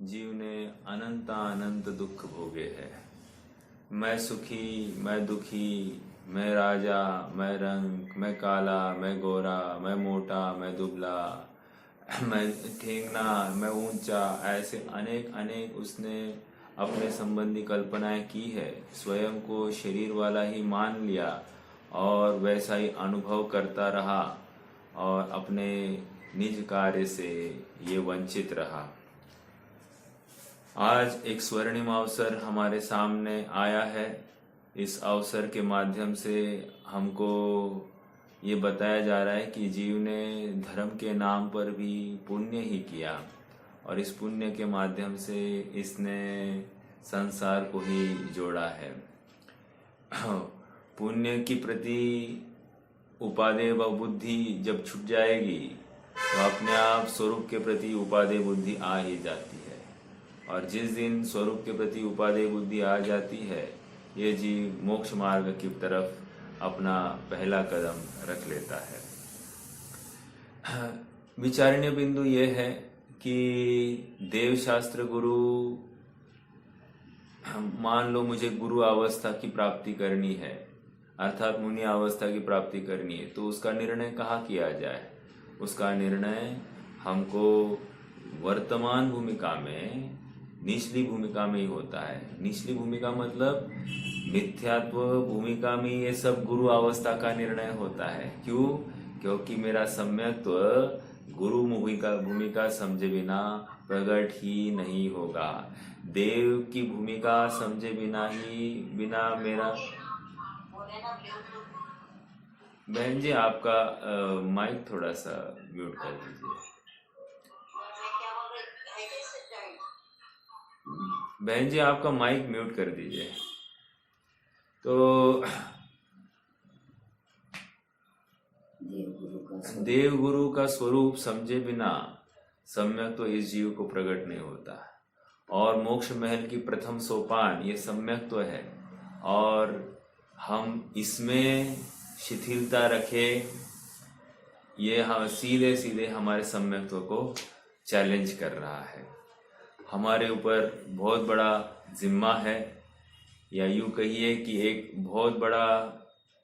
जीव ने अनंत दुख भोगे है। मैं सुखी, मैं दुखी, मैं राजा, मैं रंग, मैं काला, मैं गोरा, मैं मोटा, मैं दुबला, मैं ठेंगना, मैं ऊंचा, ऐसे अनेक अनेक उसने अपने संबंधी कल्पनाएं की है। स्वयं को शरीर वाला ही मान लिया और वैसा ही अनुभव करता रहा और अपने निज कार्य से ये वंचित रहा। आज एक स्वर्णिम अवसर हमारे सामने आया है। इस अवसर के माध्यम से हमको ये बताया जा रहा है कि जीव ने धर्म के नाम पर भी पुण्य ही किया और इस पुण्य के माध्यम से इसने संसार को ही जोड़ा है। पुण्य की प्रति उपादेय व बुद्धि जब छूट जाएगी तो अपने आप स्वरूप के प्रति उपादेय बुद्धि आ ही जाती है और जिस दिन स्वरूप के प्रति उपादेय बुद्धि आ जाती है ये जीव मोक्ष मार्ग की तरफ अपना पहला कदम रख लेता है। विचारणीय बिंदु ये है कि देव शास्त्र गुरु, मान लो मुझे गुरु अवस्था की प्राप्ति करनी है अर्थात मुनि अवस्था की प्राप्ति करनी है तो उसका निर्णय कहाँ किया जाए? उसका निर्णय हमको वर्तमान भूमिका में निचली भूमिका में ही होता है। निचली भूमिका मतलब मिथ्यात्व भूमिका में ये सब गुरु अवस्था का निर्णय होता है। क्यों? क्योंकि मेरा सम्यक्त्व गुरु भूमिका समझे बिना प्रकट ही नहीं होगा। देव की भूमिका समझे बिना मेरा। बहन जी आपका माइक थोड़ा सा म्यूट कर दीजिए। बहन जी आपका माइक म्यूट कर दीजिए। तो देव गुरु का स्वरूप समझे बिना सम्यक तो इस जीव को प्रकट नहीं होता और मोक्ष महल की प्रथम सोपान ये सम्यक तो है और हम इसमें शिथिलता रखे ये हम सीधे सीधे हमारे सम्यक्त्व को चैलेंज कर रहा है। हमारे ऊपर बहुत बड़ा जिम्मा है या यूं कहिए कि एक बहुत बड़ा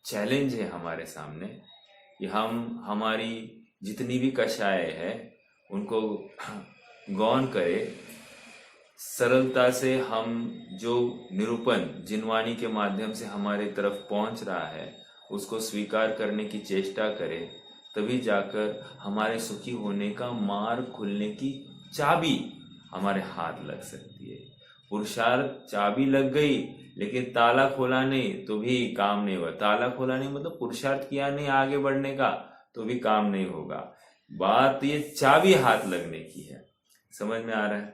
चैलेंज है हमारे सामने कि हम हमारी जितनी भी कषाय है उनको गौण करें, सरलता से हम जो निरूपण जिनवाणी के माध्यम से हमारे तरफ पहुंच रहा है उसको स्वीकार करने की चेष्टा करें, तभी जाकर हमारे सुखी होने का मार्ग खुलने की चाबी हमारे हाथ लग सकती है। पुरुषार्थ चाबी लग गई लेकिन ताला खोला नहीं तो भी काम नहीं हुआ। ताला खोला नहीं मतलब पुरुषार्थ किया नहीं आगे बढ़ने का तो भी काम नहीं होगा। बात ये चाबी हाथ लगने की है। समझ में आ रहा है?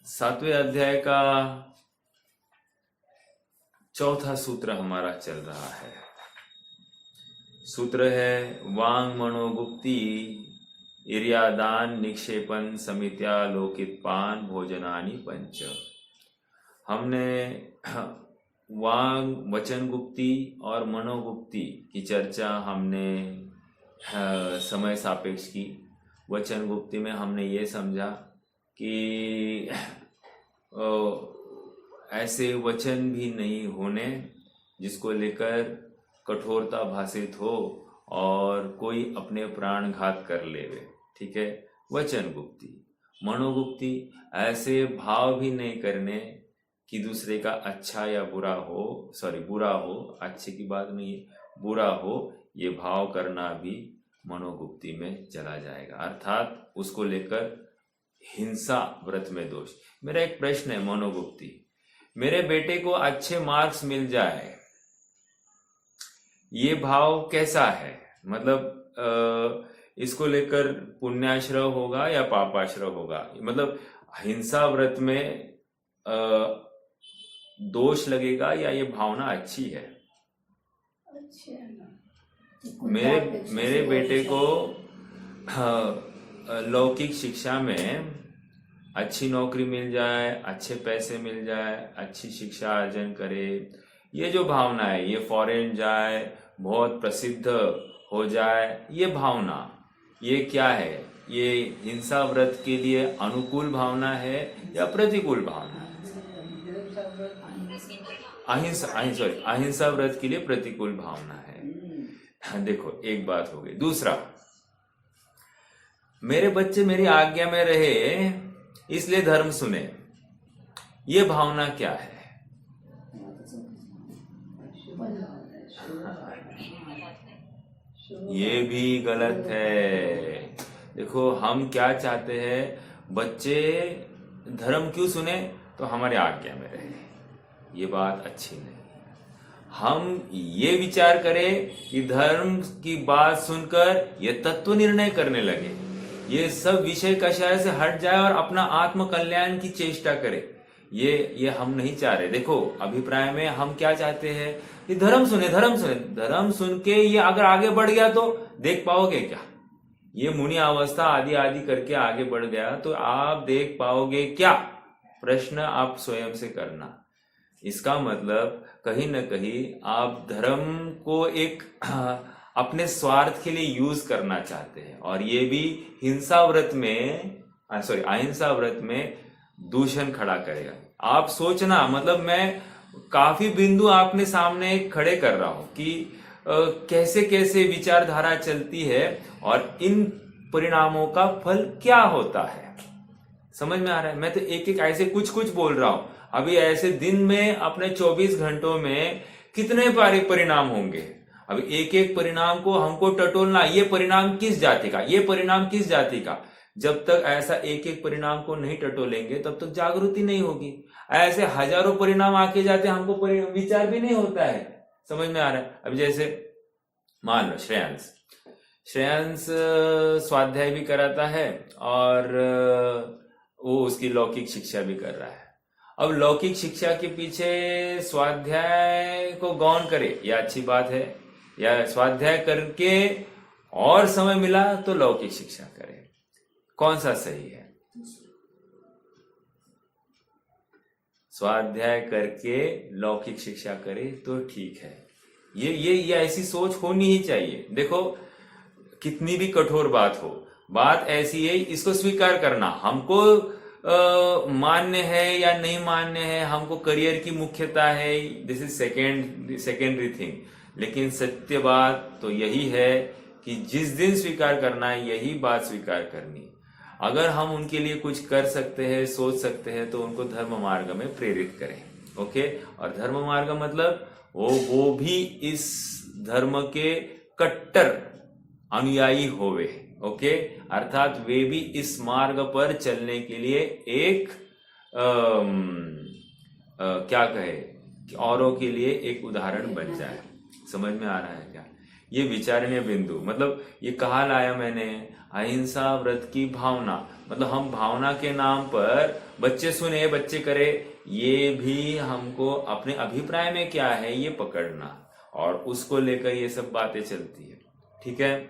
7वें अध्याय का 4था सूत्र हमारा चल रहा है। सूत्र है वांग मनोगुप्ति इर्यादान निक्षेपन समित्या लोकित पान भोजनानि पंच। हमने वांग वचन गुप्ति और मनोगुप्ति की चर्चा हमने समय सापेक्ष की। वचन गुप्ति में हमने ये समझा कि ऐसे वचन भी नहीं होने जिसको लेकर कठोरता भाषित हो और कोई अपने प्राण घात कर लेवे। ठीक है, वचन गुप्ति। मनोगुप्ति, ऐसे भाव भी नहीं करने कि दूसरे का अच्छा या बुरा हो, बुरा हो, अच्छे की बात नहीं है, बुरा हो, ये भाव करना भी मनोगुप्ति में चला जाएगा। अर्थात उसको लेकर हिंसा व्रत में दोष। मेरा एक प्रश्न है मनोगुप्ति, मेरे बेटे को अच्छे मार्क्स मिल जाए, ये भाव कैसा है? मतलब इसको लेकर पुण्याश्रय होगा या पापाश्रय होगा? मतलब हिंसा व्रत में दोष लगेगा या ये भावना अच्छी है? मेरे बेटे को लौकिक शिक्षा में अच्छी नौकरी मिल जाए, अच्छे पैसे मिल जाए, अच्छी शिक्षा अर्जन करे, ये जो भावना है, ये फॉरेन जाए, बहुत प्रसिद्ध हो जाए, ये भावना, ये क्या है? ये हिंसा व्रत के लिए अनुकूल भावना है या प्रतिकूल भावना है? अहिंसा व्रत के लिए प्रतिकूल भावना है। देखो एक बात हो गई। दूसरा, मेरे बच्चे मेरी आज्ञा में रहे इसलिए धर्म सुने, ये भावना क्या है? ये भी गलत है। देखो हम क्या चाहते हैं, बच्चे धर्म क्यों सुने? तो हमारे आज्ञा में रहे। ये बात अच्छी नहीं। हम ये विचार करें कि धर्म की बात सुनकर ये तत्व निर्णय करने लगे, ये सब विषय कषाय से हट जाए और अपना आत्म कल्याण की चेष्टा करे, ये हम नहीं चाह रहे। देखो अभिप्राय में हम क्या चाहते हैं कि धर्म सुने, धर्म सुन के ये अगर आगे बढ़ गया तो देख पाओगे क्या? ये मुनि अवस्था आदि आदि करके आगे बढ़ गया तो आप देख पाओगे क्या? प्रश्न आप स्वयं से करना। इसका मतलब कहीं ना कहीं आप धर्म को एक अपने स्वार्थ के लिए यूज करना चाहते हैं, और ये भी अहिंसा व्रत में दूषण खड़ा करेगा। आप सोचना, मतलब मैं काफी बिंदु आपने सामने खड़े कर रहा हूं कि कैसे कैसे विचारधारा चलती है और इन परिणामों का फल क्या होता है। समझ में आ रहा है? मैं तो एक एक ऐसे कुछ कुछ बोल रहा हूं। अभी ऐसे दिन में अपने 24 घंटों में कितने परिणाम होंगे? अभी एक एक परिणाम को हमको टटोलना, ये परिणाम किस जाति का, ये परिणाम किस जाति का। जब तक ऐसा एक एक परिणाम को नहीं टटोलेंगे तब तक जागृति नहीं होगी। ऐसे हजारों परिणाम आके जाते, हमको विचार भी नहीं होता है। समझ में आ रहा है? अभी जैसे मान लो श्रेयांश स्वाध्याय भी कराता है और वो उसकी लौकिक शिक्षा भी कर रहा है। अब लौकिक शिक्षा के पीछे स्वाध्याय को गौण करे, यह अच्छी बात है, या स्वाध्याय करके और समय मिला तो लौकिक शिक्षा करे, कौन सा सही है? स्वाध्याय करके लौकिक शिक्षा करे तो ठीक है। ये ऐसी सोच होनी ही चाहिए। देखो कितनी भी कठोर बात हो, बात ऐसी है, इसको स्वीकार करना। हमको मान्य है या नहीं मान्य है, हमको करियर की मुख्यता है, दिस इज सेकेंडरी थिंग। लेकिन सत्य बात तो यही है कि जिस दिन स्वीकार करना है यही बात स्वीकार करनी। अगर हम उनके लिए कुछ कर सकते हैं, सोच सकते हैं, तो उनको धर्म मार्ग में प्रेरित करें। ओके? और धर्म मार्ग मतलब वो भी इस धर्म के कट्टर अनुयायी होवे। ओके? अर्थात वे भी इस मार्ग पर चलने के लिए एक क्या कहे कि औरों के लिए एक उदाहरण बन जाए। समझ में आ रहा है क्या? ये विचारणीय बिंदु, मतलब ये कहा लाया मैंने, अहिंसा व्रत की भावना, मतलब हम भावना के नाम पर बच्चे सुने बच्चे करे, ये भी हमको अपने अभिप्राय में क्या है ये पकड़ना, और उसको लेकर ये सब बातें चलती है। ठीक है,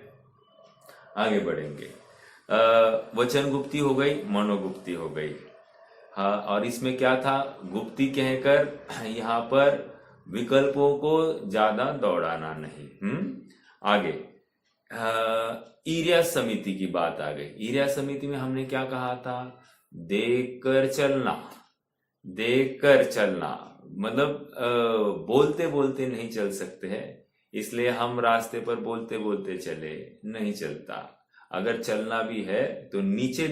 आगे बढ़ेंगे। वचन गुप्ती हो गई, मनोगुप्ती हो गई। हाँ, और इसमें क्या था, गुप्ती कहकर यहाँ पर विकल्पों को ज्यादा दौड़ाना नहीं। आगे ईर्या समिति की बात आ गई। ईर्या समिति में हमने क्या कहा था, देखकर चलना, मतलब बोलते बोलते नहीं चल सकते हैं, इसलिए हम रास्ते पर बोलते बोलते चले, नहीं चलता। अगर चलना भी है तो नीचे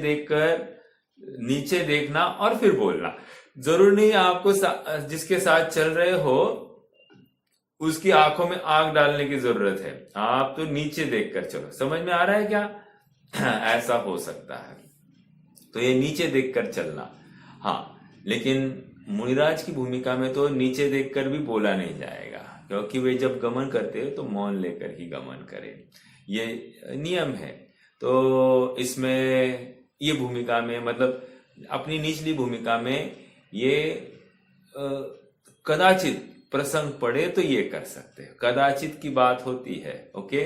देखना और फिर बोलना। जरूर नहीं आपको जिसके साथ चल रहे हो उसकी आंखों में आग डालने की जरूरत है, आप तो नीचे देखकर चलो। समझ में आ रहा है क्या? ऐसा हो सकता है, तो ये नीचे देखकर चलना। हाँ, लेकिन मुनिराज की भूमिका में तो नीचे देखकर भी बोला नहीं जाएगा, क्योंकि वे जब गमन करते हैं तो मौन लेकर ही गमन करें, ये नियम है। तो इसमें ये भूमिका में, मतलब अपनी निचली भूमिका में ये कदाचित प्रसंग पड़े तो ये कर सकते हैं, कदाचित की बात होती है। ओके?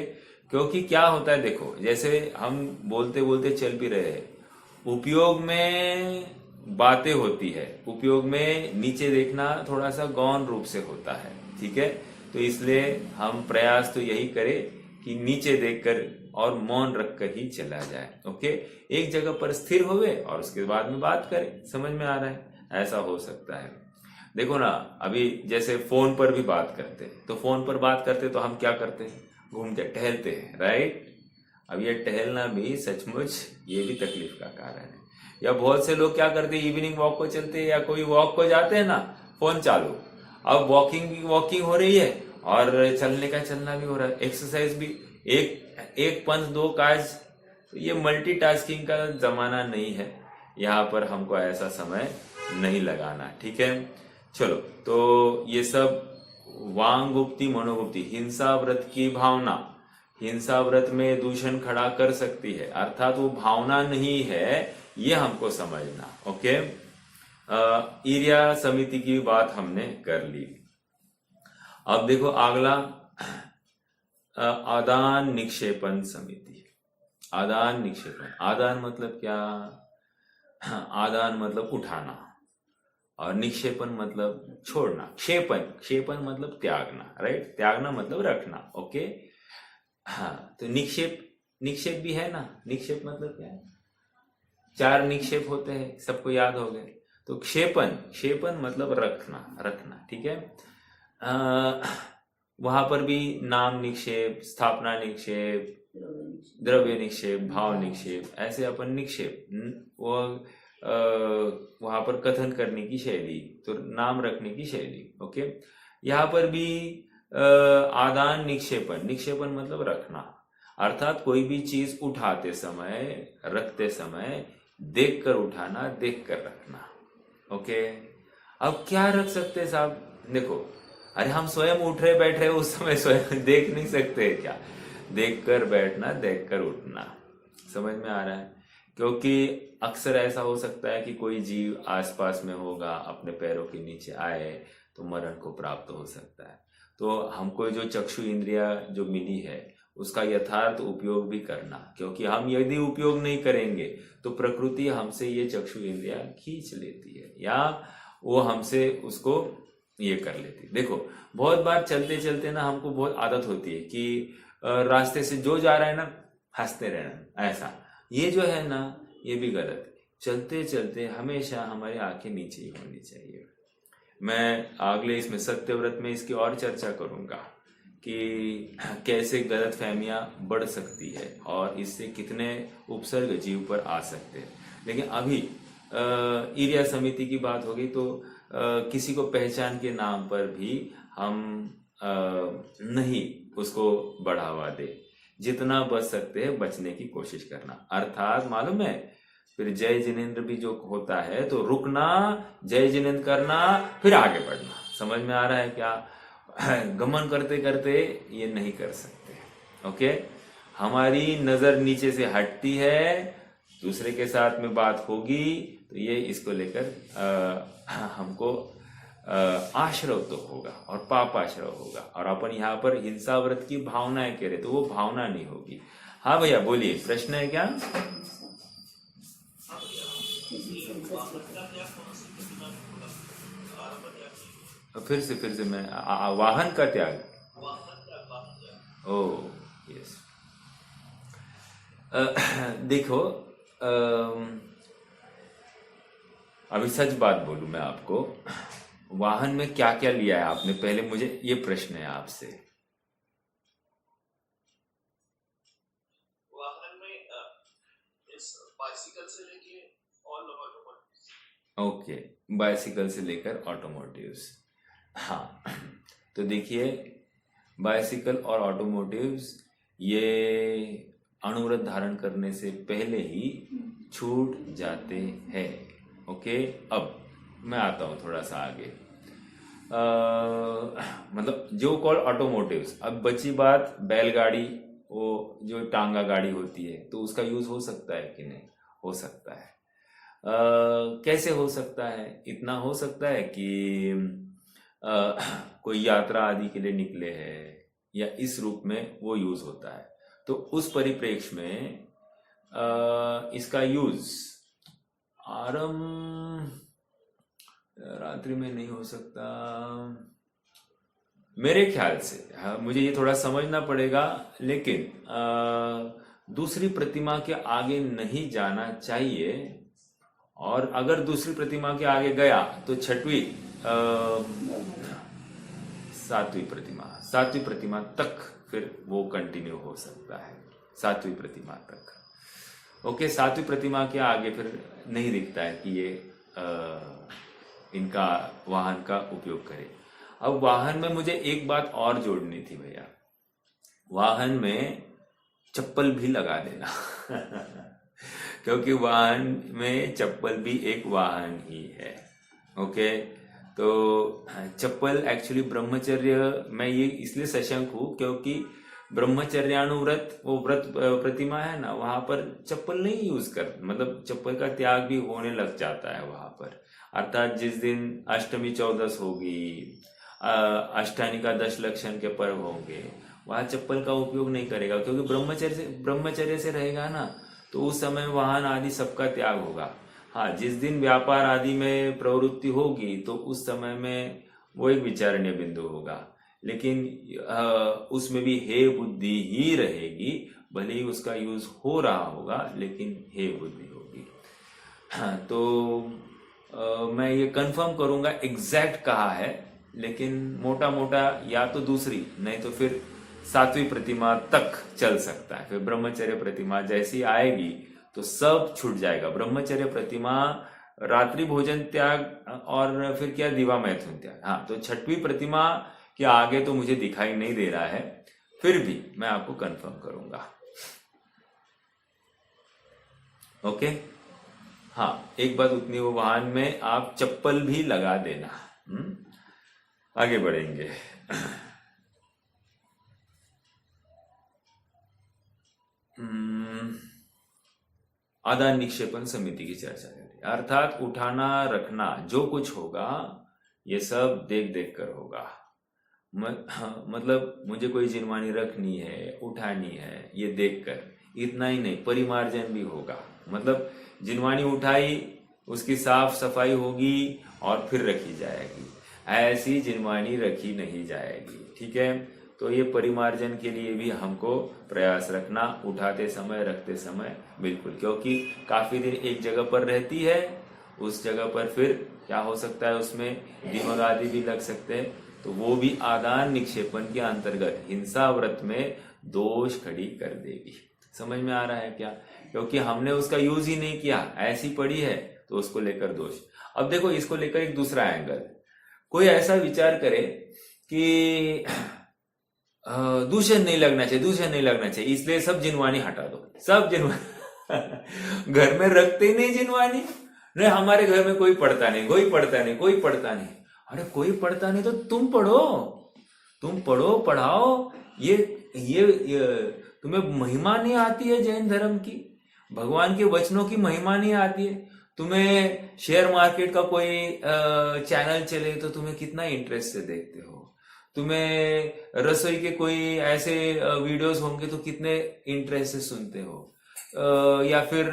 क्योंकि क्या होता है, देखो जैसे हम बोलते बोलते चल भी रहे हैं, उपयोग में बातें होती है, उपयोग में नीचे देखना थोड़ा सा गौण रूप से होता है। ठीक है? तो इसलिए हम प्रयास तो यही करें कि नीचे देखकर और मौन रख कर ही चला जाए। ओके, एक जगह पर स्थिर होवे और उसके बाद में बात करें। समझ में आ रहा है? ऐसा हो सकता है। देखो ना, अभी जैसे फोन पर भी बात करते हैं, तो फोन पर बात करते तो हम क्या करते हैं? घूमते टहलते हैं, राइट? अब ये टहलना भी सचमुच ये भी तकलीफ का कारण है। या बहुत से लोग क्या करते हैं, इवनिंग वॉक को चलते हैं या कोई वॉक को जाते हैं ना, फोन चालू। अब वॉकिंग हो रही है और चलने का चलना भी हो रहा है, एक्सरसाइज भी, एक पंथ दो काज। तो ये मल्टीटास्किंग का जमाना नहीं है, यहाँ पर हमको ऐसा समय नहीं लगाना। ठीक है, चलो। तो ये सब वांग गुप्ति मनोगुप्ति, हिंसा व्रत की भावना, हिंसा व्रत में दूषण खड़ा कर सकती है, अर्थात वो भावना नहीं है, ये हमको समझना। ओके, ईर्या समिति की बात हमने कर ली। अब देखो अगला, आदान निक्षेपण समिति। आदान निक्षेपण, आदान मतलब क्या? आदान मतलब उठाना और निक्षेपण मतलब छोड़ना। क्षेपण मतलब त्यागना, राइट? त्यागना मतलब रखना। ओके, हाँ, तो निक्षेप भी है ना। निक्षेप मतलब क्या है? 4 निक्षेप होते हैं, सबको याद हो गए। तो क्षेपण मतलब रखना। ठीक है, वहां पर भी नाम निक्षेप, स्थापना निक्षेप, द्रव्य निक्षेप, भाव निक्षेप, ऐसे अपन निक्षेप वो वहां पर कथन करने की शैली, तो नाम रखने की शैली। ओके, यहाँ पर भी आदान निक्षेपण मतलब रखना, अर्थात कोई भी चीज उठाते समय, रखते समय देख कर उठाना, देख कर रखना। ओके, अब क्या रख सकते साहब? देखो, अरे हम स्वयं उठ रहे बैठ रहे उस समय स्वयं देख नहीं सकते क्या? देख कर बैठना, देख कर उठना। समझ में आ रहा है? क्योंकि अक्सर ऐसा हो सकता है कि कोई जीव आसपास में होगा, अपने पैरों के नीचे आए तो मरण को प्राप्त हो सकता है। तो हमको जो चक्षु इंद्रिया जो मिली है उसका यथार्थ उपयोग भी करना, क्योंकि हम यदि उपयोग नहीं करेंगे तो प्रकृति हमसे ये चक्षु इंद्रिया खींच लेती है या वो हमसे उसको ये कर लेती है। देखो, बहुत बार चलते चलते ना हमको बहुत आदत होती है कि रास्ते से जो जा रहा है ना हंसते रहना, ऐसा। ये जो है ना, ये भी गलत है। चलते चलते हमेशा हमारी आंखें नीचे ही होनी चाहिए। मैं अगले इसमें सत्यव्रत में इसकी और चर्चा करूंगा कि कैसे गलत फहमियां बढ़ सकती है और इससे कितने उपसर्ग जीव पर आ सकते हैं। लेकिन अभी ईर्या समिति की बात होगी तो किसी को पहचान के नाम पर भी हम नहीं उसको बढ़ावा दे। जितना बच सकते हैं बचने की कोशिश करना, अर्थात मालूम है फिर जय जिनेंद्र भी जो होता है तो रुकना, जय जिनेंद्र करना, फिर आगे बढ़ना। समझ में आ रहा है क्या? गमन करते करते ये नहीं कर सकते। ओके, हमारी नजर नीचे से हटती है, दूसरे के साथ में बात होगी तो ये इसको लेकर हमको आश्रव तो होगा और पाप आश्रव होगा। और अपन यहाँ पर हिंसा व्रत की भावनाएं कह रहे तो वो भावना नहीं होगी। हाँ भैया बोलिए, प्रश्न है क्या? फिर से मैं वाहन का त्याग। ओ यस, देखो अभी सच बात बोलूं मैं आपको, वाहन में क्या क्या लिया है आपने, पहले मुझे ये प्रश्न है आपसे। वाहन में इस बाइसिकल से लेके ऑल ऑटोमोटिव्स। ओके, बाइसिकल से लेकर ऑटोमोटिव्स। हाँ, तो देखिए बाइसिकल और ऑटोमोटिव्स ये अणुव्रत धारण करने से पहले ही छूट जाते हैं। ओके, अब मैं आता हूं थोड़ा सा आगे। मतलब जो कॉल ऑटोमोटिव्स, अब बची बात बैलगाड़ी, वो जो टांगा गाड़ी होती है तो उसका यूज हो सकता है कि नहीं? हो सकता है। कैसे हो सकता है? इतना हो सकता है कि कोई यात्रा आदि के लिए निकले हैं या इस रूप में वो यूज होता है, तो उस परिप्रेक्ष्य में इसका यूज आरंभ रात्रि में नहीं हो सकता मेरे ख्याल से। हाँ, मुझे ये थोड़ा समझना पड़ेगा, लेकिन दूसरी प्रतिमा के आगे नहीं जाना चाहिए, और अगर दूसरी प्रतिमा के आगे गया तो छठवीं सातवीं प्रतिमा तक फिर वो कंटिन्यू हो सकता है, सातवीं प्रतिमा तक। ओके, सातवीं प्रतिमा के आगे फिर नहीं दिखता है कि ये इनका वाहन का उपयोग करे। अब वाहन में मुझे एक बात और जोड़नी थी भैया, वाहन में चप्पल भी लगा देना क्योंकि वाहन में चप्पल भी एक वाहन ही है। ओके, तो चप्पल एक्चुअली ब्रह्मचर्य में ये इसलिए सशंक हूं क्योंकि ब्रह्मचर्यानुव्रत वो व्रत प्रतिमा है ना, वहां पर चप्पल नहीं यूज कर, मतलब चप्पल का त्याग भी होने लग जाता है वहां पर। अर्थात जिस दिन अष्टमी चौदस होगी, अष्टानिका 10 लक्षण के पर्व होंगे, वहां चप्पल का उपयोग नहीं करेगा क्योंकि ब्रह्मचर्य से रहेगा ना, तो उस समय वाहन आदि सबका त्याग होगा। हाँ, जिस दिन व्यापार आदि में प्रवृत्ति होगी तो उस समय में वो एक विचारणीय बिंदु होगा, लेकिन उसमें भी हे बुद्धि ही रहेगी, भले ही उसका यूज हो रहा होगा लेकिन हे बुद्धि होगी। हाँ, तो मैं ये कंफर्म करूंगा एग्जैक्ट कहा है, लेकिन मोटा मोटा या तो दूसरी नहीं तो फिर सातवीं प्रतिमा तक चल सकता है। फिर ब्रह्मचर्य प्रतिमा जैसी आएगी तो सब छूट जाएगा। ब्रह्मचर्य प्रतिमा, रात्रि भोजन त्याग और फिर क्या, दिवा मैथुन त्याग। हाँ, तो छठवीं प्रतिमा के आगे तो मुझे दिखाई नहीं दे रहा है, फिर भी मैं आपको कंफर्म करूंगा। ओके, हाँ, एक बात उतनी, वो वाहन में आप चप्पल भी लगा देना। आगे बढ़ेंगे। आदान निक्षेपण समिति की चर्चा करें, अर्थात उठाना रखना जो कुछ होगा ये सब देख देख कर होगा। मतलब मुझे कोई जिनवानी रखनी है, उठानी है, ये देख कर, इतना ही नहीं, परिमार्जन भी होगा। मतलब जिनवानी उठाई, उसकी साफ सफाई होगी और फिर रखी जाएगी, ऐसी जिनवानी रखी नहीं जाएगी। ठीक है, तो ये परिमार्जन के लिए भी हमको प्रयास रखना, उठाते समय रखते समय बिल्कुल, क्योंकि काफी दिन एक जगह पर रहती है, उस जगह पर फिर क्या हो सकता है, उसमें दीमक आदि भी लग सकते हैं, तो वो भी आदान निक्षेपण के अंतर्गत हिंसा व्रत में दोष खड़ी कर देगी। समझ में आ रहा है क्या? क्योंकि हमने उसका यूज ही नहीं किया, ऐसी पड़ी है तो उसको लेकर दोष। अब देखो, इसको लेकर एक दूसरा एंगल, कोई ऐसा विचार करे कि दूषण नहीं लगना चाहिए, इसलिए सब जिनवानी हटा दो, सब जिनवानी घर में रखते ही नहीं जिनवानी, नहीं हमारे घर में कोई पढ़ता नहीं। अरे कोई पढ़ता नहीं तो तुम पढ़ो, पढ़ाओ। ये तुम्हें महिमा नहीं आती है जैन धर्म की, भगवान के वचनों की महिमा नहीं आती है? तुम्हें शेयर मार्केट का कोई चैनल चले तो तुम्हें कितना इंटरेस्ट से देखते हो, तुम्हें रसोई के कोई ऐसे वीडियोस होंगे तो कितने इंटरेस्ट से सुनते हो, या फिर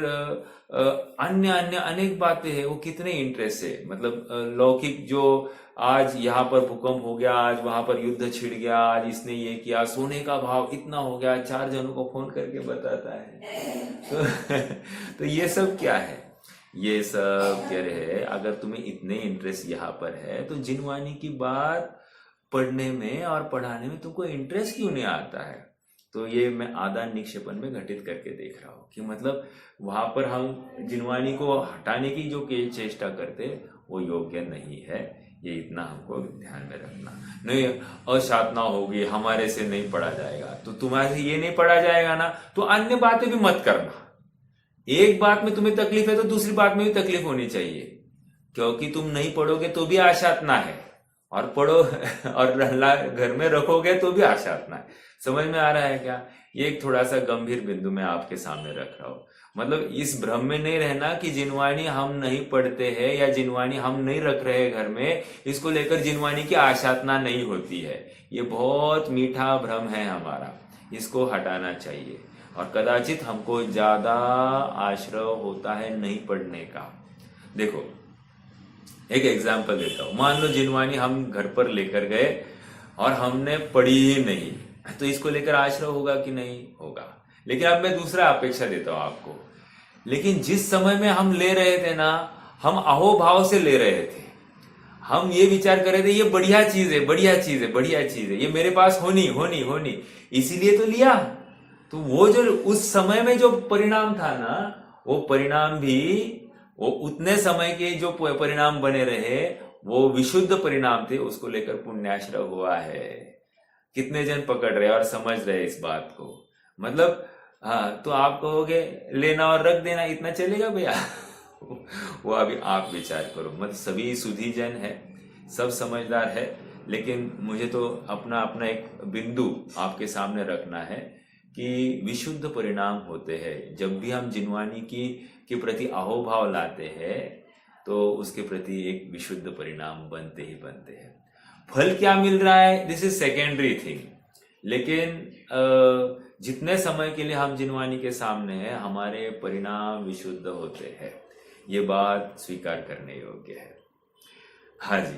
अन्य अनेक बातें हैं, वो कितने इंटरेस्ट से, मतलब लौकिक, जो आज यहाँ पर भूकंप हो गया, आज वहां पर युद्ध छिड़ गया, आज इसने ये किया, सोने का भाव इतना हो गया, 4 जनों को फोन करके बताता है। तो ये सब क्या है? ये सब कह रहे हैं, अगर तुम्हें इतने इंटरेस्ट यहाँ पर है तो जिनवानी की बात पढ़ने में और पढ़ाने में तुमको इंटरेस्ट क्यों नहीं आता है? तो ये मैं आदान निक्षेपण में घटित करके देख रहा हूँ कि मतलब वहां पर हम जिनवानी को हटाने की जो चेष्टा करते वो योग्य नहीं है। ये इतना हमको ध्यान में रखना। नहीं, असाधना होगी, हमारे से नहीं पढ़ा जाएगा, तो तुम्हारे से ये नहीं पढ़ा जाएगा ना, तो अन्य बातें भी मत करना। एक बात में तुम्हें तकलीफ है तो दूसरी बात में भी तकलीफ होनी चाहिए, क्योंकि तुम नहीं पढ़ोगे तो भी आशातना है, और पढ़ो और घर में रखोगे तो भी आशातना है। समझ में आ रहा है क्या? ये एक थोड़ा सा गंभीर बिंदु मैं आपके सामने रख रहा हूं। मतलब इस भ्रम में नहीं रहना कि जिनवानी हम नहीं पढ़ते हैं या जिनवानी हम नहीं रख रहे घर में, इसको लेकर जिनवानी की आशातना नहीं होती है। ये बहुत मीठा भ्रम है हमारा, इसको हटाना चाहिए। और कदाचित हमको ज्यादा आश्रय होता है नहीं पढ़ने का। देखो, एक एग्जाम्पल देता हूं। मान लो जिनवानी हम घर पर लेकर गए और हमने पढ़ी ही नहीं, तो इसको लेकर आश्रय होगा कि नहीं होगा? लेकिन अब मैं दूसरा अपेक्षा देता हूं आपको। लेकिन जिस समय में हम ले रहे थे ना, हम अहोभाव से ले रहे थे। हम ये विचार कर रहे थे ये बढ़िया चीज है, बढ़िया चीज है, बढ़िया चीज है, ये मेरे पास होनी होनी होनी, इसीलिए तो लिया। तो वो जो उस समय में जो परिणाम था ना, वो परिणाम भी वो उतने समय के जो परिणाम बने रहे वो विशुद्ध परिणाम थे, उसको लेकर पुण्याश्रय हुआ है। कितने जन पकड़ रहे और समझ रहे इस बात को? मतलब हाँ, तो आप कहोगे लेना और रख देना इतना चलेगा भैया? वो अभी आप विचार करो। मतलब सभी सुधी जन है, सब समझदार है, लेकिन मुझे तो अपना अपना एक बिंदु आपके सामने रखना है कि विशुद्ध परिणाम होते हैं। जब भी हम जिनवानी की के प्रति अहोभाव लाते हैं तो उसके प्रति एक विशुद्ध परिणाम बनते ही बनते हैं। फल क्या मिल रहा है, दिस इज सेकेंडरी थिंग। लेकिन जितने समय के लिए हम जिनवानी के सामने हैं, हमारे परिणाम विशुद्ध होते हैं, ये बात स्वीकार करने योग्य है। हाँ जी,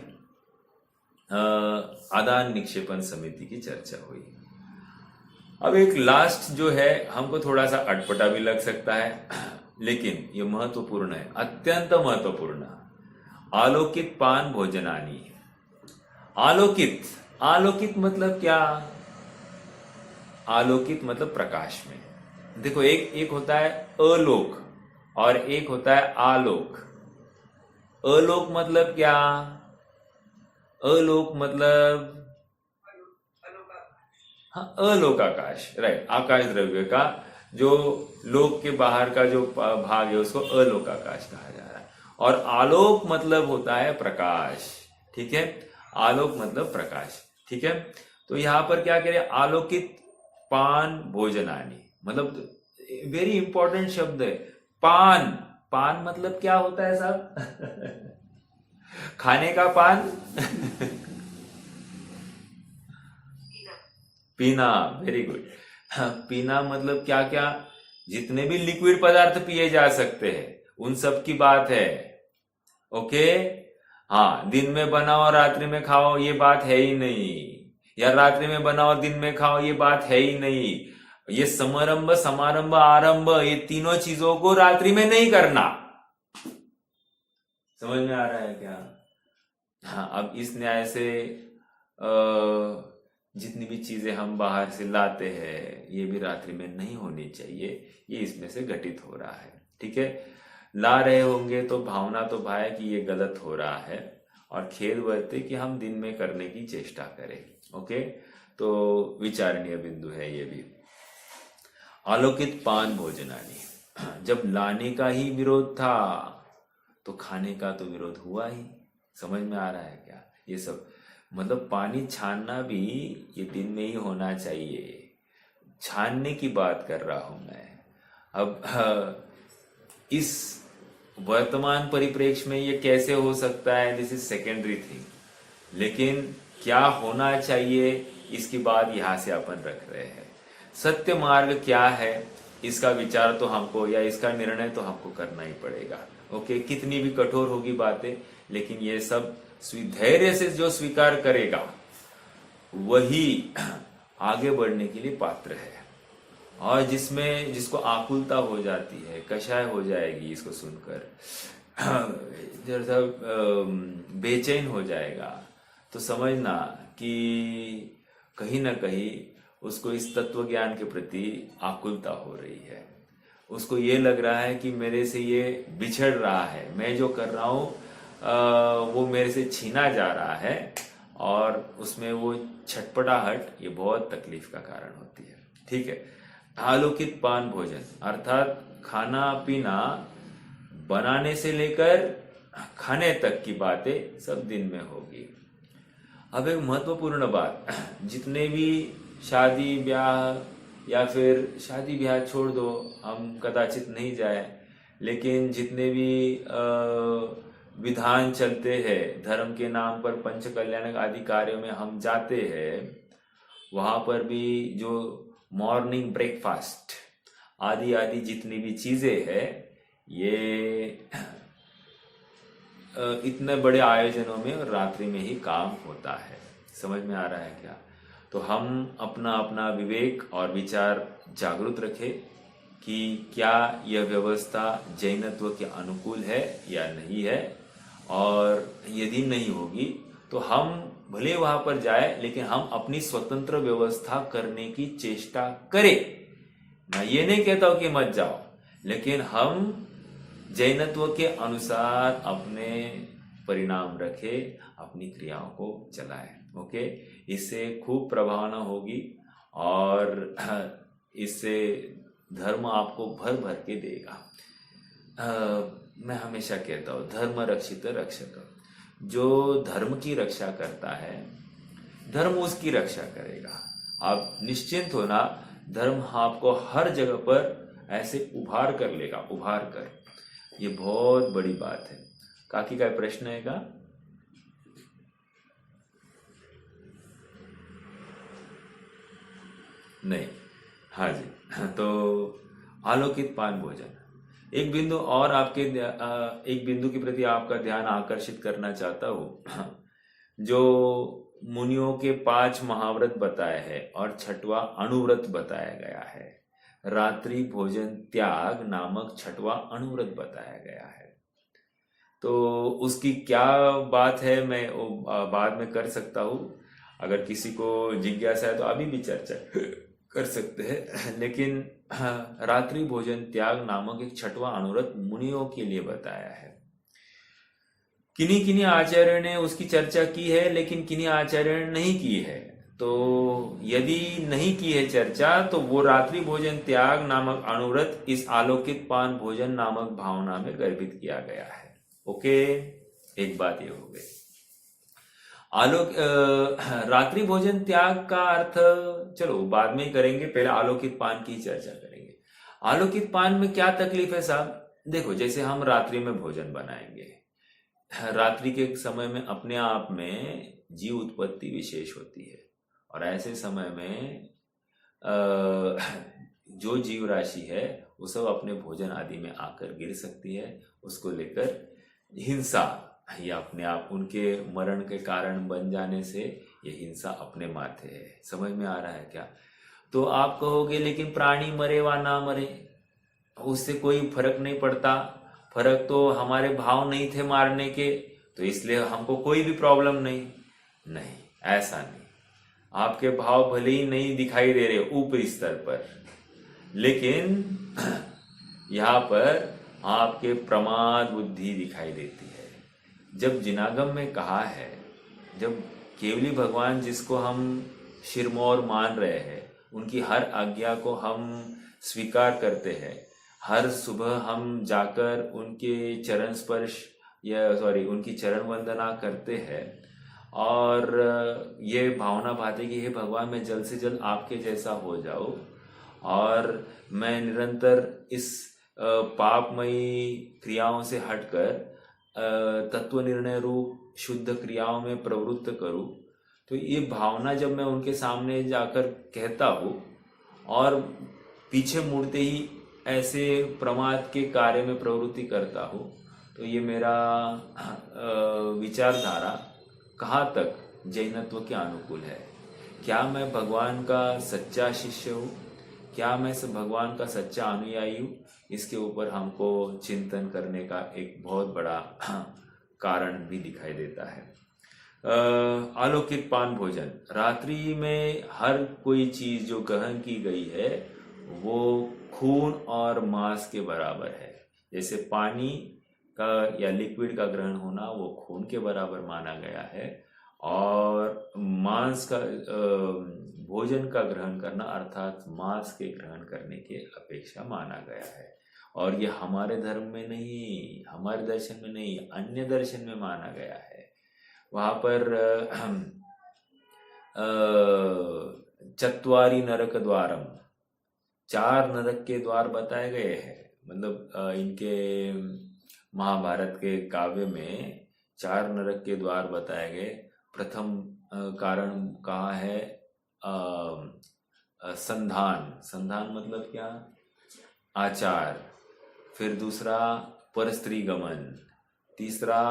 आदान निक्षेपण समिति की चर्चा हुई। अब एक लास्ट जो है, हमको थोड़ा सा अटपटा भी लग सकता है, लेकिन ये महत्वपूर्ण है, अत्यंत महत्वपूर्ण। आलोकित पान भोजनानी। आलोकित, आलोकित मतलब क्या? आलोकित मतलब प्रकाश में। देखो, एक होता है अलोक और एक होता है आलोक। अलोक मतलब क्या? अलोक मतलब हाँ, अलोक आकाश, राइट। आकाश द्रव्य का जो लोक के बाहर का जो भाग है उसको अलोक आकाश कहा जा रहा है। और आलोक मतलब होता है प्रकाश, ठीक है? आलोक मतलब प्रकाश, ठीक है? तो यहां पर क्या करें? आलोकित पान भोजनानी, मतलब वेरी इंपॉर्टेंट शब्द है पान। पान मतलब क्या होता है साहब? खाने का पान? पीना, वेरी गुड। पीना मतलब क्या क्या? जितने भी लिक्विड पदार्थ पिए जा सकते हैं उन सब की बात है। ओके, हाँ, दिन में बनाओ रात्रि में खाओ ये बात है ही नहीं, या रात्रि में बनाओ दिन में खाओ ये बात है ही नहीं। ये समारंभ, समारंभ, आरंभ, ये तीनों चीजों को रात्रि में नहीं करना। समझ में आ रहा है क्या? हाँ, अब इस न्याय से जितनी भी चीजें हम बाहर से लाते हैं ये भी रात्रि में नहीं होनी चाहिए, ये इसमें से घटित हो रहा है, ठीक है? ला रहे होंगे तो भावना तो भाई कि ये गलत हो रहा है, और खेद बरते कि हम दिन में करने की चेष्टा करें। ओके, तो विचारणीय बिंदु है ये भी। आलोकित पान भोजनानी, जब लाने का ही विरोध था तो खाने का तो विरोध हुआ ही। समझ में आ रहा है क्या? ये सब मतलब पानी छानना भी ये दिन में ही होना चाहिए, छानने की बात कर रहा हूं मैं। अब इस वर्तमान परिप्रेक्ष्य में ये कैसे हो सकता है, दिस इज सेकेंडरी थिंग। लेकिन क्या होना चाहिए इसकी बात यहां से अपन रख रहे हैं। सत्य मार्ग क्या है इसका विचार तो हमको, या इसका निर्णय तो हमको करना ही पड़ेगा। ओके, कितनी भी कठोर होगी बातें, लेकिन ये सब धैर्य से जो स्वीकार करेगा वही आगे बढ़ने के लिए पात्र है। और जिसको आकुलता हो जाती है, कषाय हो जाएगी इसको सुनकर, जरा बेचैन हो जाएगा, तो समझना कि कहीं ना कहीं उसको इस तत्व ज्ञान के प्रति आकुलता हो रही है। उसको ये लग रहा है कि मेरे से ये बिछड़ रहा है, मैं जो कर रहा हूँ वो मेरे से छीना जा रहा है, और उसमें वो छटपटाहट ये बहुत तकलीफ का कारण होती है, ठीक है? आलोकित पान भोजन अर्थात खाना पीना, बनाने से लेकर खाने तक की बातें सब दिन में होगी। अब एक महत्वपूर्ण बात, जितने भी शादी ब्याह, या फिर शादी ब्याह छोड़ दो, हम कदाचित नहीं जाए, लेकिन जितने भी विधान चलते हैं धर्म के नाम पर, पंच कल्याण आदि कार्यों में हम जाते हैं, वहां पर भी जो मॉर्निंग ब्रेकफास्ट आदि आदि जितनी भी चीजें हैं, ये इतने बड़े आयोजनों में रात्रि में ही काम होता है। समझ में आ रहा है क्या? तो हम अपना अपना विवेक और विचार जागरूक रखें कि क्या यह व्यवस्था जैनत्व के अनुकूल है या नहीं है, और यदि नहीं होगी तो हम भले वहां पर जाए लेकिन हम अपनी स्वतंत्र व्यवस्था करने की चेष्टा करें। मैं ये नहीं कहता हूं कि मत जाओ, लेकिन हम जैनत्व के अनुसार अपने परिणाम रखें, अपनी क्रियाओं को चलाएं। ओके, इससे खूब प्रभावना होगी और इससे धर्म आपको भर भर के देगा। मैं हमेशा कहता हूँ धर्म रक्षित रक्षक। जो धर्म की रक्षा करता है धर्म उसकी रक्षा करेगा। आप निश्चिंत होना, धर्म आपको हर जगह पर ऐसे उभार कर लेगा, उभार कर। ये बहुत बड़ी बात है। काकी का प्रश्न है का? नहीं, हाँ जी। तो आलोकित पान भोजन, एक बिंदु और आपके एक बिंदु के प्रति आपका ध्यान आकर्षित करना चाहता हूँ। जो मुनियों के 5 महाव्रत बताए हैं और 6वां अणुव्रत बताया गया है, रात्रि भोजन त्याग नामक 6वां अणुव्रत बताया गया है। तो उसकी क्या बात है मैं बाद में कर सकता हूँ, अगर किसी को जिज्ञासा है तो अभी भी चर्चा कर सकते हैं। लेकिन रात्रि भोजन त्याग नामक एक 6वां अणुव्रत मुनियों के लिए बताया है। किन्हीं किन्हीं आचार्य ने उसकी चर्चा की है, लेकिन किन्हीं आचार्य ने नहीं की है। तो यदि नहीं की है चर्चा, तो वो रात्रि भोजन त्याग नामक अणुव्रत इस आलोकित पान भोजन नामक भावना में गर्भित किया गया है। ओके, एक बात ये हो गई। रात्रि भोजन त्याग का अर्थ चलो बाद में ही करेंगे, पहले आलोकित पान की चर्चा करेंगे। आलोकित पान में क्या तकलीफ है साहब? देखो, जैसे हम रात्रि में भोजन बनाएंगे, रात्रि के समय में अपने आप में जीव उत्पत्ति विशेष होती है, और ऐसे समय में जो जीव राशि है वो सब अपने भोजन आदि में आकर गिर सकती है। उसको लेकर हिंसा या अपने आप उनके मरण के कारण बन जाने से ये हिंसा अपने माथे है। समझ में आ रहा है क्या? तो आप कहोगे लेकिन प्राणी मरे वा ना मरे उससे कोई फर्क नहीं पड़ता, फर्क तो हमारे भाव नहीं थे मारने के, तो इसलिए हमको कोई भी प्रॉब्लम नहीं। नहीं, ऐसा नहीं। आपके भाव भले ही नहीं दिखाई दे रहे ऊपरी स्तर पर, लेकिन यहाँ पर आपके प्रमाद बुद्धि दिखाई देती है। जब जिनागम में कहा है, जब केवली भगवान जिसको हम शिरमौर मान रहे हैं, उनकी हर आज्ञा को हम स्वीकार करते हैं, हर सुबह हम जाकर उनके चरण स्पर्श उनकी चरण वंदना करते हैं, और ये भावना भाते कि हे भगवान मैं जल्द से जल्द आपके जैसा हो जाऊं, और मैं निरंतर इस पापमयी क्रियाओं से हटकर तत्व निर्णय रूप शुद्ध क्रियाओं में प्रवृत्त करूं। तो ये भावना जब मैं उनके सामने जाकर कहता हूँ और पीछे मुड़ते ही ऐसे प्रमाद के कार्य में प्रवृत्ति करता हूँ, तो ये मेरा विचारधारा कहाँ तक जैनत्व के अनुकूल है? क्या मैं भगवान का सच्चा शिष्य हूँ? क्या मैं भगवान का सच्चा अनुयायी हूँ? इसके ऊपर हमको चिंतन करने का एक बहुत बड़ा कारण भी दिखाई देता है। आलोकित पान भोजन, रात्रि में हर कोई चीज जो ग्रहण की गई है वो खून और मांस के बराबर है। जैसे पानी का या लिक्विड का ग्रहण होना वो खून के बराबर माना गया है, और मांस का भोजन का ग्रहण करना अर्थात मांस के ग्रहण करने के अपेक्षा माना गया है। और ये हमारे धर्म में नहीं, हमारे दर्शन में नहीं, अन्य दर्शन में माना गया है। वहाँ पर चत्वारि नरक द्वारम, 4 नरक के द्वार बताए गए हैं। मतलब इनके महाभारत के काव्य में 4 नरक के द्वार बताए गए। प्रथम कारण कहा है संधान, संधान मतलब क्या? आचार। फिर दूसरा परस्त्री गमन, तीसरा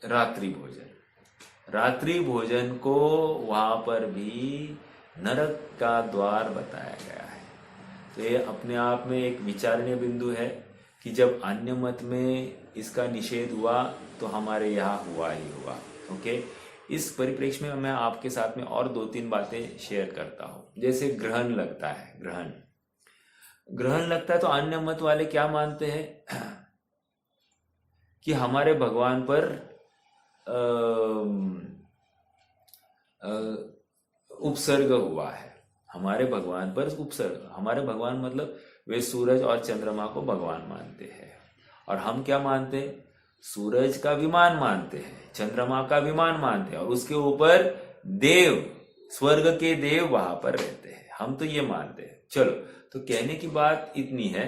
रात्रि भोजन। रात्रि भोजन को वहां पर भी नरक का द्वार बताया गया है। तो ये अपने आप में एक विचारणीय बिंदु है कि जब अन्य मत में इसका निषेध हुआ तो हमारे यहाँ हुआ ही हुआ। ओके, इस परिप्रेक्ष्य में मैं आपके साथ में और 2-3 बातें शेयर करता हूँ। जैसे ग्रहण लगता है, ग्रहण लगता है तो अन्य मत वाले क्या मानते हैं कि हमारे भगवान पर उपसर्ग हुआ है, हमारे भगवान पर उपसर्ग। हमारे भगवान मतलब वे सूरज और चंद्रमा को भगवान मानते हैं, और हम क्या मानते हैं? सूरज का विमान मानते हैं, चंद्रमा का विमान मानते हैं, और उसके ऊपर देव, स्वर्ग के देव वहां पर रहते हैं। हम तो ये मानते हैं। चलो, तो कहने की बात इतनी है